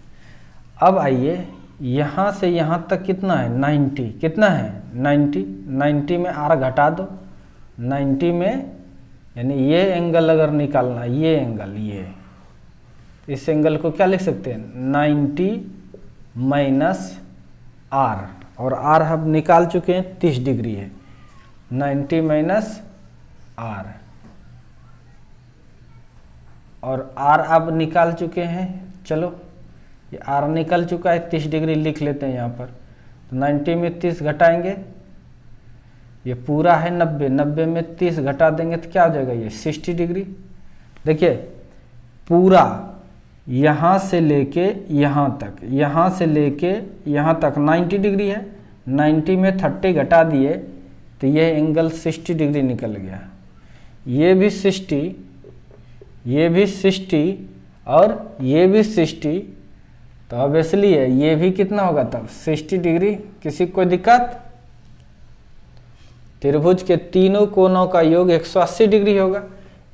अब आइए यहाँ से यहाँ तक कितना है? 90। कितना है? 90। 90 में r घटा दो, 90 में, यानी ये एंगल अगर निकालना, ये एंगल, ये इस एंगल को क्या लिख सकते हैं? 90 माइनस r, और r हम निकाल चुके हैं 30 डिग्री है। 90 माइनस r, और r अब निकाल चुके हैं। चलो ये r निकल चुका है, 30 डिग्री लिख लेते हैं यहाँ पर। तो 90 में 30 घटाएंगे, ये पूरा है 90, 90 में 30 घटा देंगे तो क्या हो जाएगा? ये 60 डिग्री। देखिए पूरा यहाँ से लेके यहाँ तक, यहाँ से लेके यहाँ तक 90 डिग्री है, 90 में 30 घटा दिए तो ये एंगल 60 डिग्री निकल गया। ये भी 60, ये भी 60, और ये भी 60, तो ऑब्वियसली है ये भी कितना होगा तब? 60 डिग्री। किसी को दिक्कत? त्रिभुज के तीनों कोनों का योग 180 डिग्री होगा,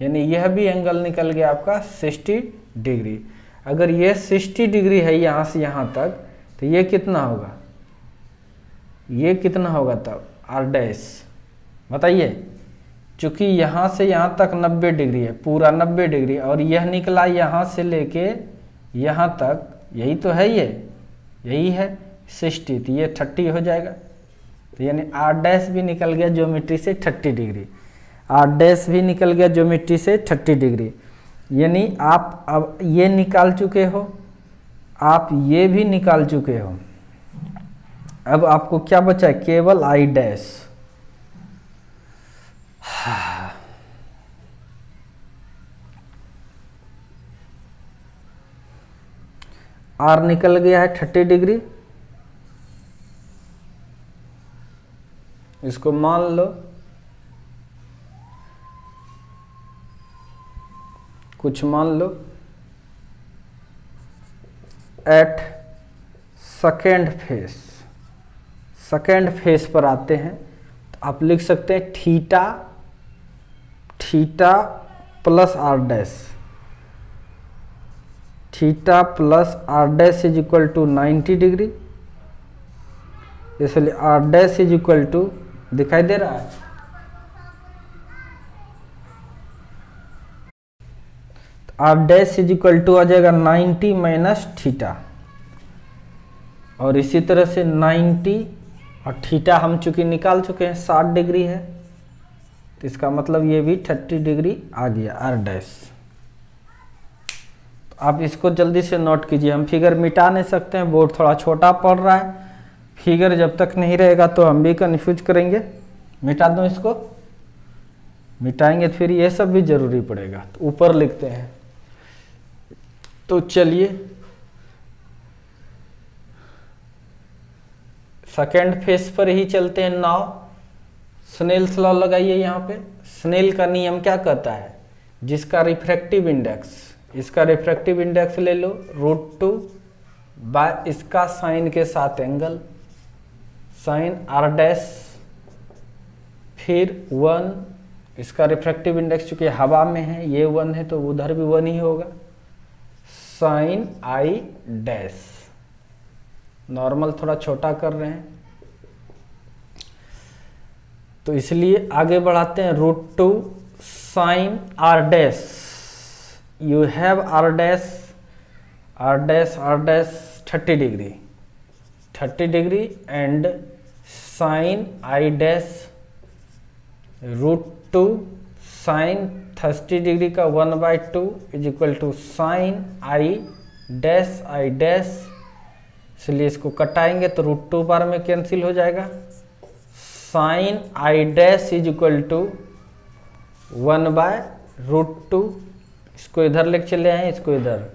यानी यह भी एंगल निकल गया आपका 60 डिग्री। अगर ये 60 डिग्री है यहाँ से यहाँ तक, तो ये कितना होगा? ये कितना होगा तब? r डैश बताइए। चूंकि यहाँ से यहाँ तक 90 डिग्री है, पूरा 90 डिग्री, और यह निकला यहाँ से लेके यहाँ तक, यही तो है, ये यही है 60, तो ये 30 हो जाएगा। तो यानी r डैश भी निकल गया ज्योमेट्री से 30 डिग्री, r डैश भी निकल गया ज्योमेट्री से 30 डिग्री। यानी आप अब ये निकाल चुके हो, आप ये भी निकाल चुके हो। अब आपको क्या बचा है? केवल i डैश। r निकल गया है 30 डिग्री, इसको मान लो कुछ, मान लो at second face. Second face पर आते हैं तो आप लिख सकते हैं theta, theta plus r dash, theta plus r dash is equal to 90 degree. इसलिए r dash is equal to, दिखाई दे रहा है, r dash is equal to आ जाएगा 90 माइनस थीटा, और इसी तरह से 90 और थीटा हम चूंकि निकाल चुके हैं 60 डिग्री है, तो इसका मतलब ये भी 30 डिग्री आ गया आर डैश। तो आप इसको जल्दी से नोट कीजिए। हम फिगर मिटा नहीं सकते हैं, बोर्ड थोड़ा छोटा पड़ रहा है, फिगर जब तक नहीं रहेगा तो हम भी कन्फ्यूज करेंगे। मिटा दूं इसको, मिटाएंगे तो फिर ये सब भी जरूरी पड़ेगा। तो ऊपर लिखते हैं। तो चलिए सेकेंड फेज पर ही चलते हैं। नाउ स्नेल्स लॉ लगाइए। यहाँ पे स्नेल का नियम क्या कहता है, जिसका रिफ्रैक्टिव इंडेक्स, इसका रिफ्रैक्टिव इंडेक्स ले लो √2 बाय इसका साइन के साथ एंगल, साइन आर डैश, फिर 1, इसका रिफ्रैक्टिव इंडेक्स चूंकि हवा में है, ये 1 है तो उधर भी 1 ही होगा, साइन आई डैश। नॉर्मल थोड़ा छोटा कर रहे हैं तो इसलिए आगे बढ़ाते हैं। √2 sine R dash, you have R dash 30 degree, 30 degree and sine I dash √2 sine 30 degree का 1/2 is equal to sine I dash. इसलिए इसको कटाएंगे तो √2 बार में कैंसिल हो जाएगा। Sine I dash is equal to 1/√2, इसको इधर लेके चले आए, इसको इधर,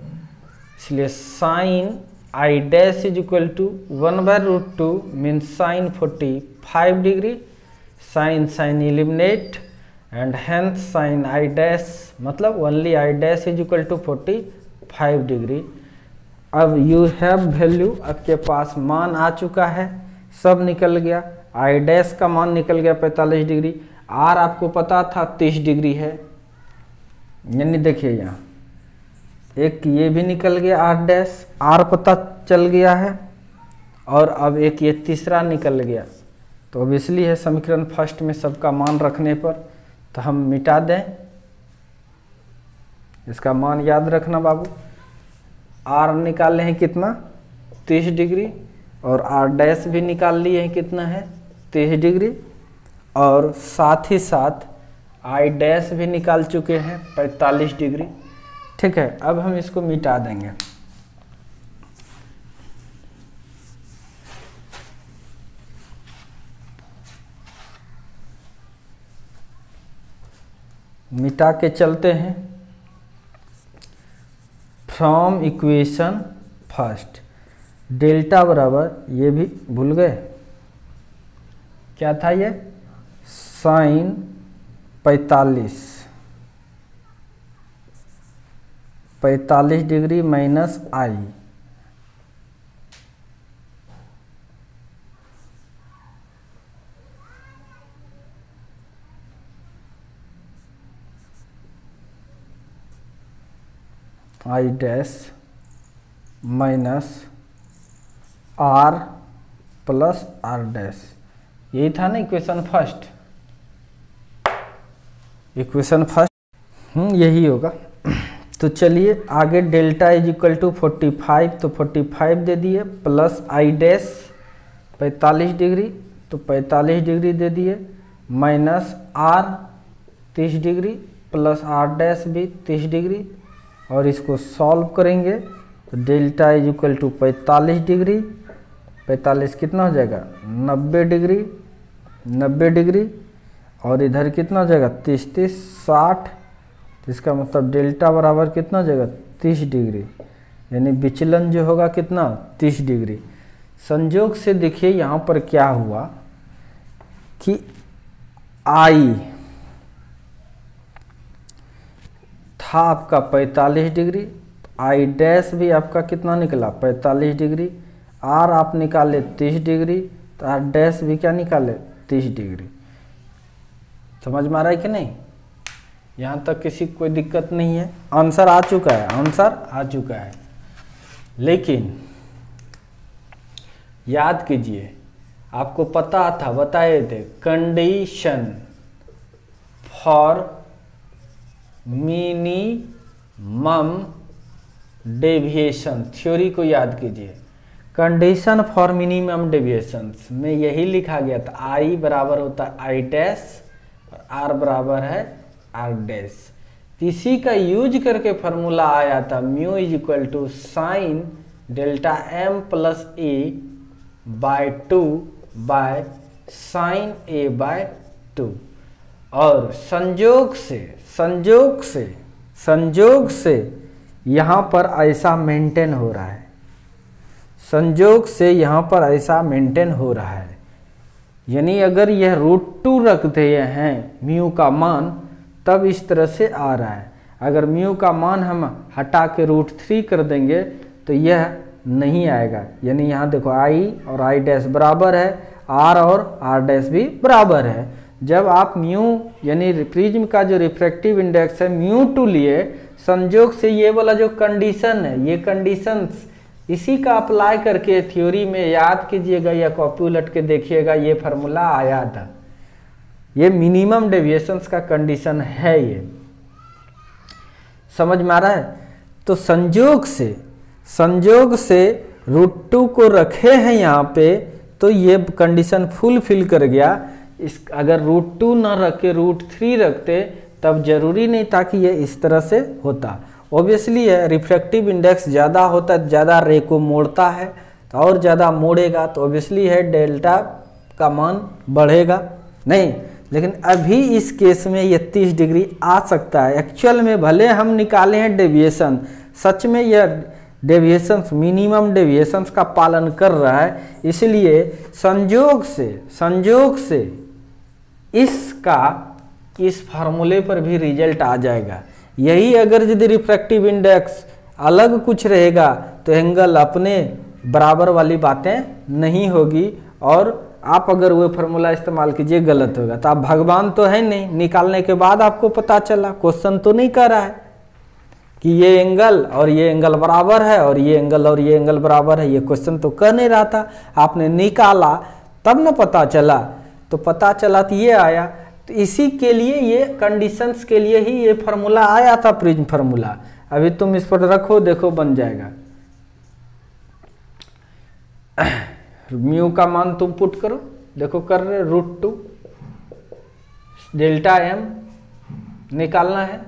इसलिए sine I dash is equal to 1/√2 mean sine 45 degree, sine eliminate and hence sine I dash मतलब only I dash is equal to 45 degree. अब यू हैव वैल्यू, आपके पास मान आ चुका है, सब निकल गया। आई डैश का मान निकल गया 45 डिग्री, आर आपको पता था 30 डिग्री है, यानी देखिए यहाँ एक ये भी निकल गया आर डैश, आर पता चल गया है, और अब एक ये तीसरा निकल गया। तो अब इसलिए है समीकरण फर्स्ट में सबका मान रखने पर, तो हम मिटा दें, इसका मान याद रखना बाबू। आर निकाले हैं कितना 30 डिग्री, और आर डैश भी निकाल लिए हैं कितना है 30 डिग्री, और साथ ही साथ आई डैश भी निकाल चुके हैं 45 डिग्री। ठीक है, अब हम इसको मिटा देंगे। मिटा के चलते हैं। फ्रॉम इक्वेशन फर्स्ट, डेल्टा बराबर, ये भी भूल गए क्या था ये, sine 45 degree minus I, I dash minus R plus R dash, यही था ना इक्वेशन फर्स्ट, इक्वेशन फर्स्ट यही होगा। तो चलिए आगे डेल्टा इज इक्वल टू 45, तो 45 दे दिए, प्लस आई डैश 45 डिग्री, तो 45 डिग्री दे दिए, minus R 30 degree, plus R dash भी 30 डिग्री, और इसको सॉल्व करेंगे तो delta is equal to 45 degree, 45 कितना हो जाएगा 90 डिग्री, 90 डिग्री, और इधर कितना हो जाएगा 30 30 60, तो इसका मतलब डेल्टा बराबर कितना हो जाएगा 30 डिग्री, यानी विचलन जो होगा कितना 30 डिग्री। संयोग से देखिए यहाँ पर क्या हुआ कि आई था आपका 45 डिग्री, आई डैश भी आपका कितना निकला 45 डिग्री, आर आप निकाले 30 डिग्री, तो आर डैश भी क्या निकाले 30 डिग्री। समझ में आ रहा है कि नहीं, यहाँ तक किसी को कोई दिक्कत नहीं है, आंसर आ चुका है, आंसर आ चुका है। लेकिन याद कीजिए, आपको पता था, बताए थे, condition for minimum deviation, theory को याद कीजिए। कंडीशन फॉर मिनिमम डेविएशंस में यही लिखा गया था, आई बराबर होता है आई डैश और आर बराबर है आर डैश। इसी का यूज करके फॉर्मूला आया था mu is equal to sine delta M plus A by 2 by sine A by 2। और संजोग से यहाँ पर ऐसा मेंटेन हो रहा है, संजोग से यहाँ पर ऐसा मेंटेन हो रहा है। यानी अगर यह √2 रख दिए हैं म्यू का मान, तब इस तरह से आ रहा है। अगर म्यू का मान हम हटा के √3 कर देंगे तो यह नहीं आएगा। यानी यहाँ देखो आई और आई डैश बराबर है, आर और आर डैश भी बराबर है। जब आप म्यू यानी प्रिज्म का जो रिफ्रैक्टिव इंडेक्स है म्यू2 लिए, संजोग से ये वाला जो कंडीशन है, ये कंडीशंस इसी का अप्लाई करके थ्योरी में याद कीजिएगा या कॉपी उलट के देखिएगा, ये फार्मूला आया था। ये मिनिमम डेविएशंस का कंडीशन है, ये समझ में आ रहा है। तो संजोग से √2 को रखे हैं यहाँ पे, तो ये कंडीशन फुलफिल कर गया। इस अगर √2 ना रख के √3 रखते तब जरूरी नहीं था कि ये इस तरह से होता। ऑब्वियसली है, रिफ्रैक्टिव इंडेक्स ज़्यादा होता है, ज़्यादा रे को मोड़ता है, तो और ज़्यादा मोड़ेगा तो ऑब्वियसली है डेल्टा का मान बढ़ेगा नहीं। लेकिन अभी इस केस में ये 30 डिग्री आ सकता है। एक्चुअल में भले हम निकाले हैं डेविएशन, सच में यह डेविएशंस मिनिमम डेविएशंस का पालन कर रहा है, इसलिए संजोग से इसका इस फार्मूले पर भी रिजल्ट आ जाएगा। यही अगर यदि रिफ्रैक्टिव इंडेक्स अलग कुछ रहेगा तो एंगल अपने बराबर वाली बातें नहीं होगी, और आप अगर वो फार्मूला इस्तेमाल कीजिए गलत होगा। तो आप भगवान तो है नहीं, निकालने के बाद आपको पता चला, क्वेश्चन तो नहीं कर रहा है कि ये एंगल और ये एंगल बराबर है और ये एंगल और ये एंगल बराबर है, ये क्वेश्चन तो कर नहीं रहा था। आपने निकाला तब ना पता चला, तो पता चला तो ये आया। तो इसी के लिए ये कंडीशंस के लिए ही ये फार्मूला आया था, प्रिज्म फार्मूला। अभी तुम इस पर रखो, देखो बन जाएगा। म्यू का मान तुम पुट करो, देखो कर रहे √2 डेल्टा एम निकालना है,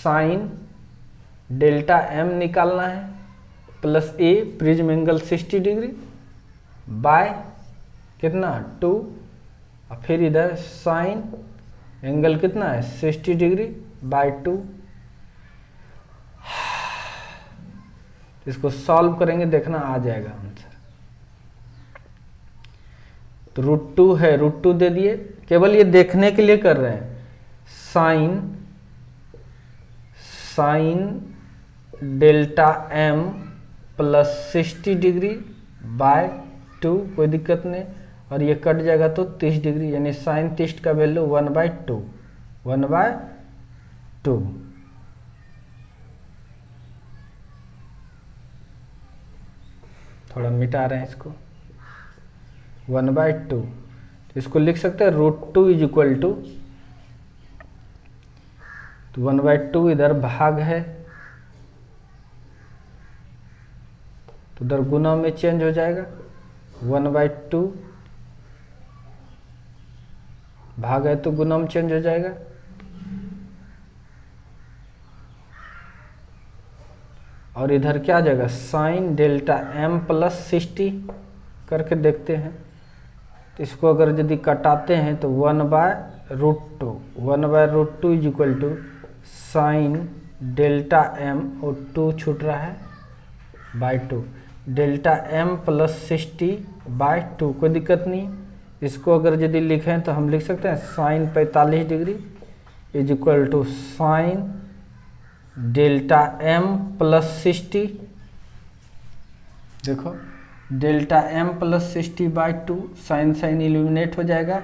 साइन डेल्टा एम निकालना है, प्लस ए प्रिज्म एंगल 60 डिग्री बाय कितना 2, और फिर इधर साइन एंगल कितना है 60 डिग्री बाय 2। इसको सॉल्व करेंगे, देखना आ जाएगा आंसर। तो √2 है, √2 दे दिए, केवल ये देखने के लिए कर रहे हैं। Sine delta M plus 60 degree by 2, कोई दिक्कत नहीं, और ये कट जाएगा तो 30 डिग्री, यानी साइन 30 का वैल्यू 1/2 थोड़ा मिटा रहे हैं इसको, 1/2। तो इसको लिख सकते हैं √2 इज इक्वल टू, तो 1/2 इधर भाग है तो इधर गुना में चेंज हो जाएगा, 1/2 भाग है तो गुना में चेंज हो जाएगा। और इधर क्या आ जाएगा, साइन डेल्टा एम प्लस 60 करके देखते हैं। तो इसको अगर यदि कटाते हैं तो 1/√2 is equal to sine delta M, और 2 छूट रहा है by 2, delta M plus 60 by 2, कोई दिक्कत नहीं। इसको अगर यदि लिखें तो हम लिख सकते हैं sine 45 degree is equal to sine delta M plus 60, देखो delta M plus 60 by 2, sine illuminate हो जाएगा,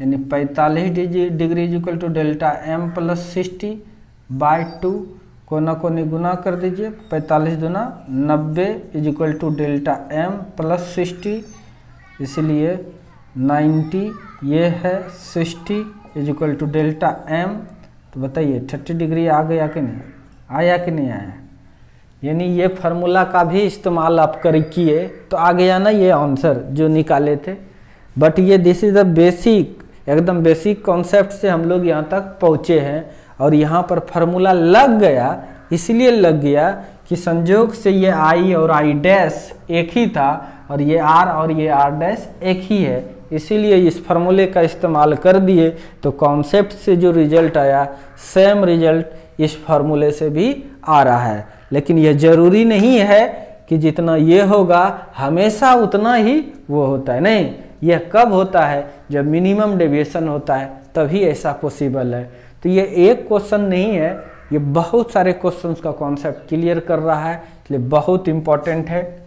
यानी 45 degree is equal to delta M plus 60 by 2, कोना कोनी गुना कर दीजिए, 45 दूना 90 is equal to delta M plus 60, इसलिए 90 ये है 60 is equal to delta M. तो बताइए 30 डिग्री आ गया कि नहीं आया कि नहीं आया। यानी ये फार्मूला का भी इस्तेमाल आप किए तो आ गया ना ये आंसर जो निकाले थे। बट ये दिस इज द बेसिक एकदम बेसिक कॉन्सेप्ट से हम लोग यहाँ तक पहुँचे हैं और यहाँ पर फार्मूला लग गया, इसलिए लग गया कि संयोग से ये आई और आई डैश एक ही था और ये आर और ये आर डैश एक ही है, इसीलिए इस फार्मूले का इस्तेमाल कर दिए। तो कॉन्सेप्ट से जो रिजल्ट आया सेम रिजल्ट इस फार्मूले से भी आ रहा है। लेकिन यह जरूरी नहीं है कि जितना ये होगा हमेशा उतना ही वो होता है, नहीं, यह कब होता है जब मिनिमम डेविएशन होता है, तभी ऐसा पॉसिबल है। तो ये एक क्वेश्चन नहीं है, ये बहुत सारे क्वेश्चंस का कॉन्सेप्ट क्लियर कर रहा है, इसलिए बहुत इंपॉर्टेंट है,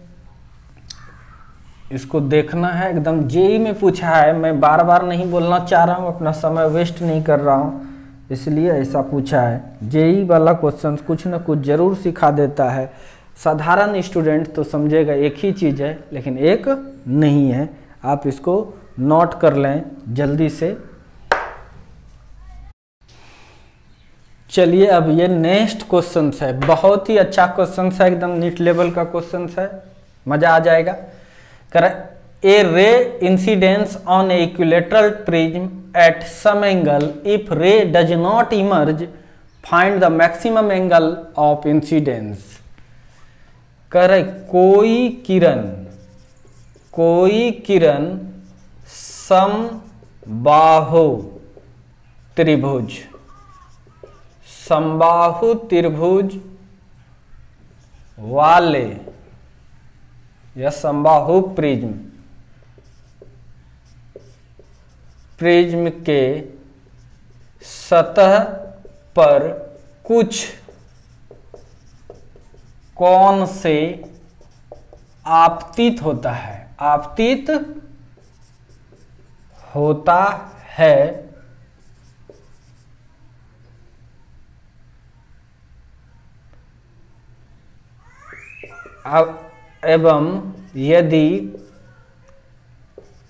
इसको देखना है। एकदम जेई में पूछा है, मैं बार बार नहीं बोलना चाह रहा हूँ, अपना समय वेस्ट नहीं कर रहा हूँ, इसलिए ऐसा पूछा है। जेई वाला क्वेश्चन कुछ ना कुछ जरूर सिखा देता है। साधारण स्टूडेंट तो समझेगा एक ही चीज़ है, लेकिन एक नहीं है। आप इसको नोट कर लें जल्दी से। चलिए अब ये नेक्स्ट क्वेश्चन है, बहुत ही अच्छा क्वेश्चन है, एकदम नीट लेवल का क्वेश्चन है, मजा आ जाएगा। A ray incidence on a equilateral prism at some angle, if ray does not emerge find the maximum angle of incidence. कोई किरण समबाहु त्रिभुज वाले या समबाहु प्रिज्म के सतह पर कुछ कोण से आपतित होता है एवं यदि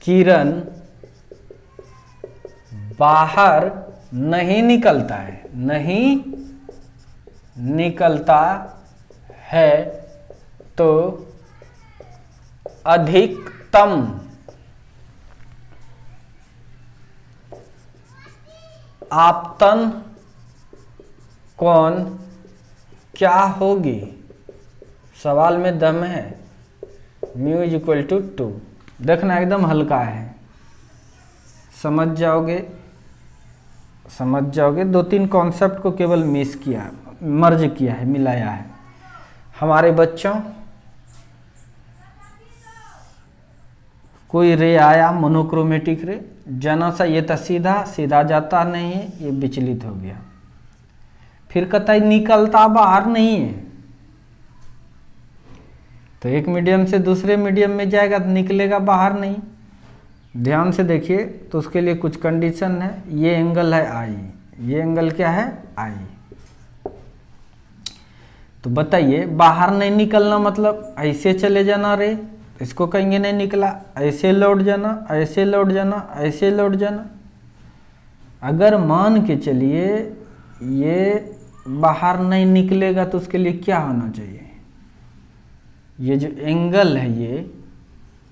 किरण बाहर नहीं निकलता है तो अधिकतम आपतन कोण क्या होगी। सवाल में दम है। Mu is equal to 2। देखना एकदम हल्का है, समझ जाओगे। 2-3 कॉन्सेप्ट को केवल मर्ज किया है, मिलाया है। हमारे बच्चों, कोई रे आया मोनोक्रोमेटिक रे, जना सा ये तो सीधा जाता नहीं है, ये विचलित हो गया, फिर कतई निकलता बाहर नहीं है, तो एक मीडियम से दूसरे मीडियम में जाएगा तो निकलेगा बाहर नहीं। ध्यान से देखिए, तो उसके लिए कुछ कंडीशन है। ये एंगल है आई, ये एंगल क्या है आई। तो बताइए, बाहर नहीं निकलना मतलब ऐसे चले जाना रे, इसको कहेंगे नहीं निकला, ऐसे लौट जाना, ऐसे लौट जाना, ऐसे लौट जाना। अगर मान के चलिए ये बाहर नहीं निकलेगा तो उसके लिए क्या होना चाहिए। ये जो एंगल है,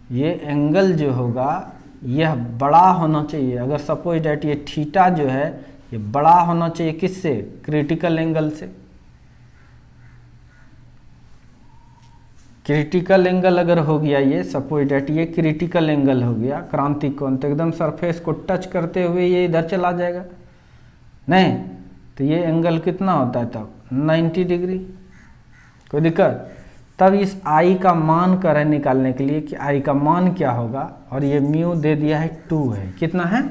ये एंगल जो होगा यह बड़ा होना चाहिए। अगर सपोज डैट ये थीटा जो है ये बड़ा होना चाहिए किससे, क्रिटिकल एंगल से। क्रिटिकल एंगल अगर हो गया, ये सपोज डैट ये क्रिटिकल एंगल हो गया, क्रांतिक कोण, तो एकदम सरफेस को टच करते हुए ये इधर चला जाएगा नहीं, तो ये एंगल कितना होता है तब 90 डिग्री। कोई दिक्कत। तब इस आई का मान कर है निकालने के लिए कि आई का मान क्या होगा, और ये म्यू दे दिया है 2 है। कितना है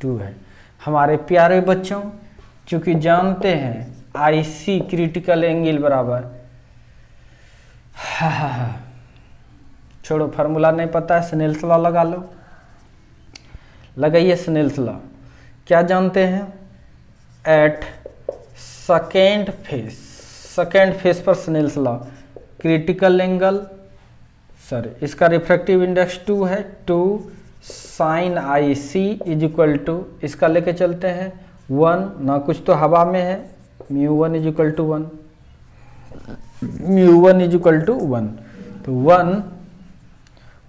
2 है। हमारे प्यारे बच्चों, चूंकि जानते हैं आईसी क्रिटिकल एंगल बराबर, छोड़ो फार्मूला नहीं पता है, स्नेल्स लॉ लगा लो, लगाइए स्नेल्स लॉ। क्या जानते हैं, एट सेकेंड फेस पर स्नेल्स लॉ, क्रिटिकल एंगल, इसका रिफ्रैक्टिव इंडेक्स 2 है, 2 sine I C is equal to, इसका लेके चलते हैं 1, ना कुछ तो हवा में है, mu 1 is equal to 1, mu 1 is equal to 1, तो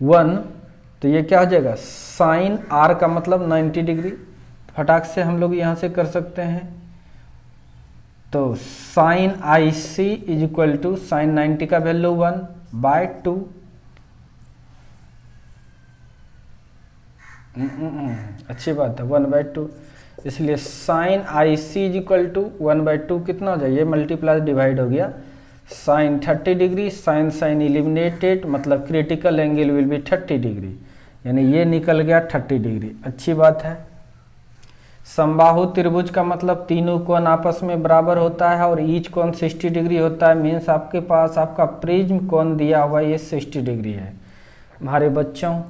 1 तो ये क्या हो जाएगा, साइन आर का मतलब 90 डिग्री, फटाक से हम लोग यहाँ से कर सकते हैं। तो sine I C is equal to sine 90 का वैल्यू 1/2। अच्छी बात है 1/2, इसलिए sine I C is equal to 1/2 कितना हो जाए, मल्टीप्लाई डिवाइड हो गया, sine 30 degree, sine sine eliminated, मतलब critical angle will be 30 degree, यानी ये निकल गया 30 डिग्री। अच्छी बात है। समबाहु त्रिभुज का मतलब तीनों कोण आपस में बराबर होता है और ईच कोण 60 डिग्री होता है। मीन्स आपके पास आपका प्रिज्म कोण दिया हुआ ये 60 डिग्री है। हमारे बच्चों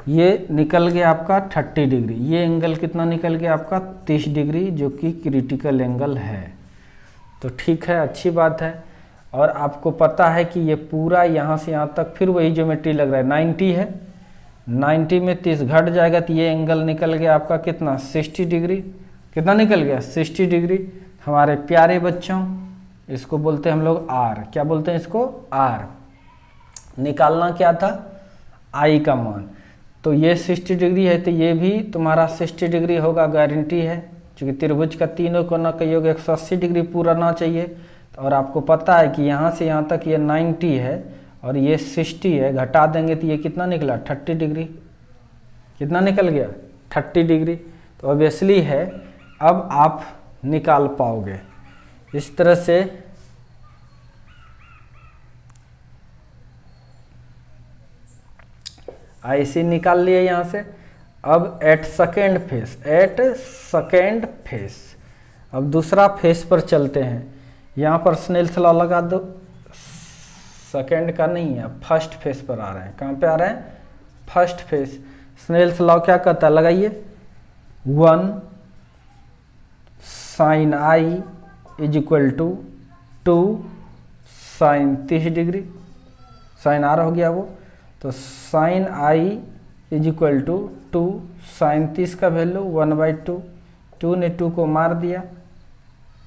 ये निकल गया आपका 30 डिग्री, ये एंगल कितना निकल गया आपका 30 डिग्री, जो कि क्रिटिकल एंगल है। तो ठीक है, अच्छी बात है। और आपको पता है कि ये पूरा यहाँ से यहाँ तक फिर वही ज्योमेट्री लग रहा है, 90 है, 90 में 30 घट जाएगा तो ये एंगल निकल गया आपका कितना 60 डिग्री। कितना निकल गया 60 डिग्री। हमारे प्यारे बच्चों इसको बोलते हैं हम लोग आर। क्या बोलते हैं इसको, आर। निकालना क्या था, आई का मान। तो ये 60 डिग्री है तो ये भी तुम्हारा 60 डिग्री होगा, गारंटी है, क्योंकि त्रिभुज का तीनों कोना का योग 180 डिग्री पूरा ना चाहिए। और आपको पता है कि यहाँ से यहाँ तक ये 90 है और ये 60 है, घटा देंगे तो ये कितना निकला 30 डिग्री। कितना निकल गया 30 डिग्री। तो ऑब्वियसली है अब आप निकाल पाओगे इस तरह से। ऐसे निकाल लिए यहाँ से। अब एट सेकेंड फेस, अब दूसरा फेस पर चलते हैं। यहाँ पर स्नेल्स लॉ लगा दो, सेकेंड का नहीं है, फर्स्ट फेस पर आ रहे हैं। कहाँ पे आ रहे हैं, फर्स्ट फेस। स्नेल्स लॉ क्या कहता है, लगाइए, 1 sine I is equal to 2 sine 30 degree, sine R हो गया वो। तो sine I is equal to 2 sine 30 का वैल्यू 1/2, 2 ने 2 को मार दिया,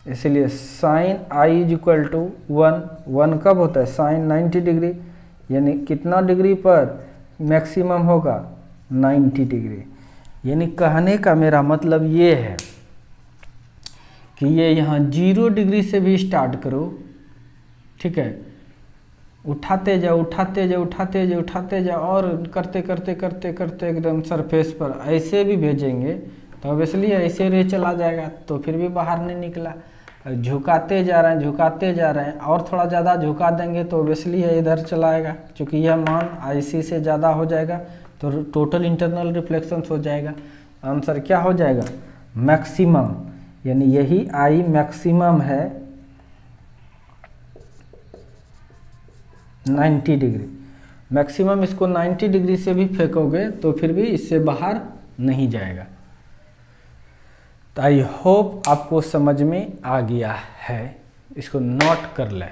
इसलिए sine I is equal to 1 कब होता है, साइन 90 डिग्री, यानी कितना डिग्री पर मैक्सिमम होगा 90 डिग्री। यानी कहने का मेरा मतलब ये है कि ये यहाँ 0 डिग्री से भी स्टार्ट करो, ठीक है, उठाते जाओ उठाते जाओ उठाते जाओ उठाते जाओ और करते करते करते करते एकदम सरफेस पर ऐसे भी भेजेंगे तो ऑब्वियसली ऐसे रे चला जाएगा, तो फिर भी बाहर नहीं निकला। झुकाते जा रहे हैं झुकाते जा रहे हैं और थोड़ा ज़्यादा झुका देंगे तो ऑब्वियसली इधर चलाएगा, क्योंकि यह मान IC से ज़्यादा हो जाएगा तो टोटल इंटरनल रिफ्लेक्शंस हो जाएगा। आंसर क्या हो जाएगा, मैक्सिमम, यानी यही I मैक्सिमम है 90 डिग्री। मैक्सिमम इसको 90 डिग्री से भी फेंकोगे तो फिर भी इससे बाहर नहीं जाएगा। तो आई होप आपको समझ में आ गया है, इसको नोट कर लें।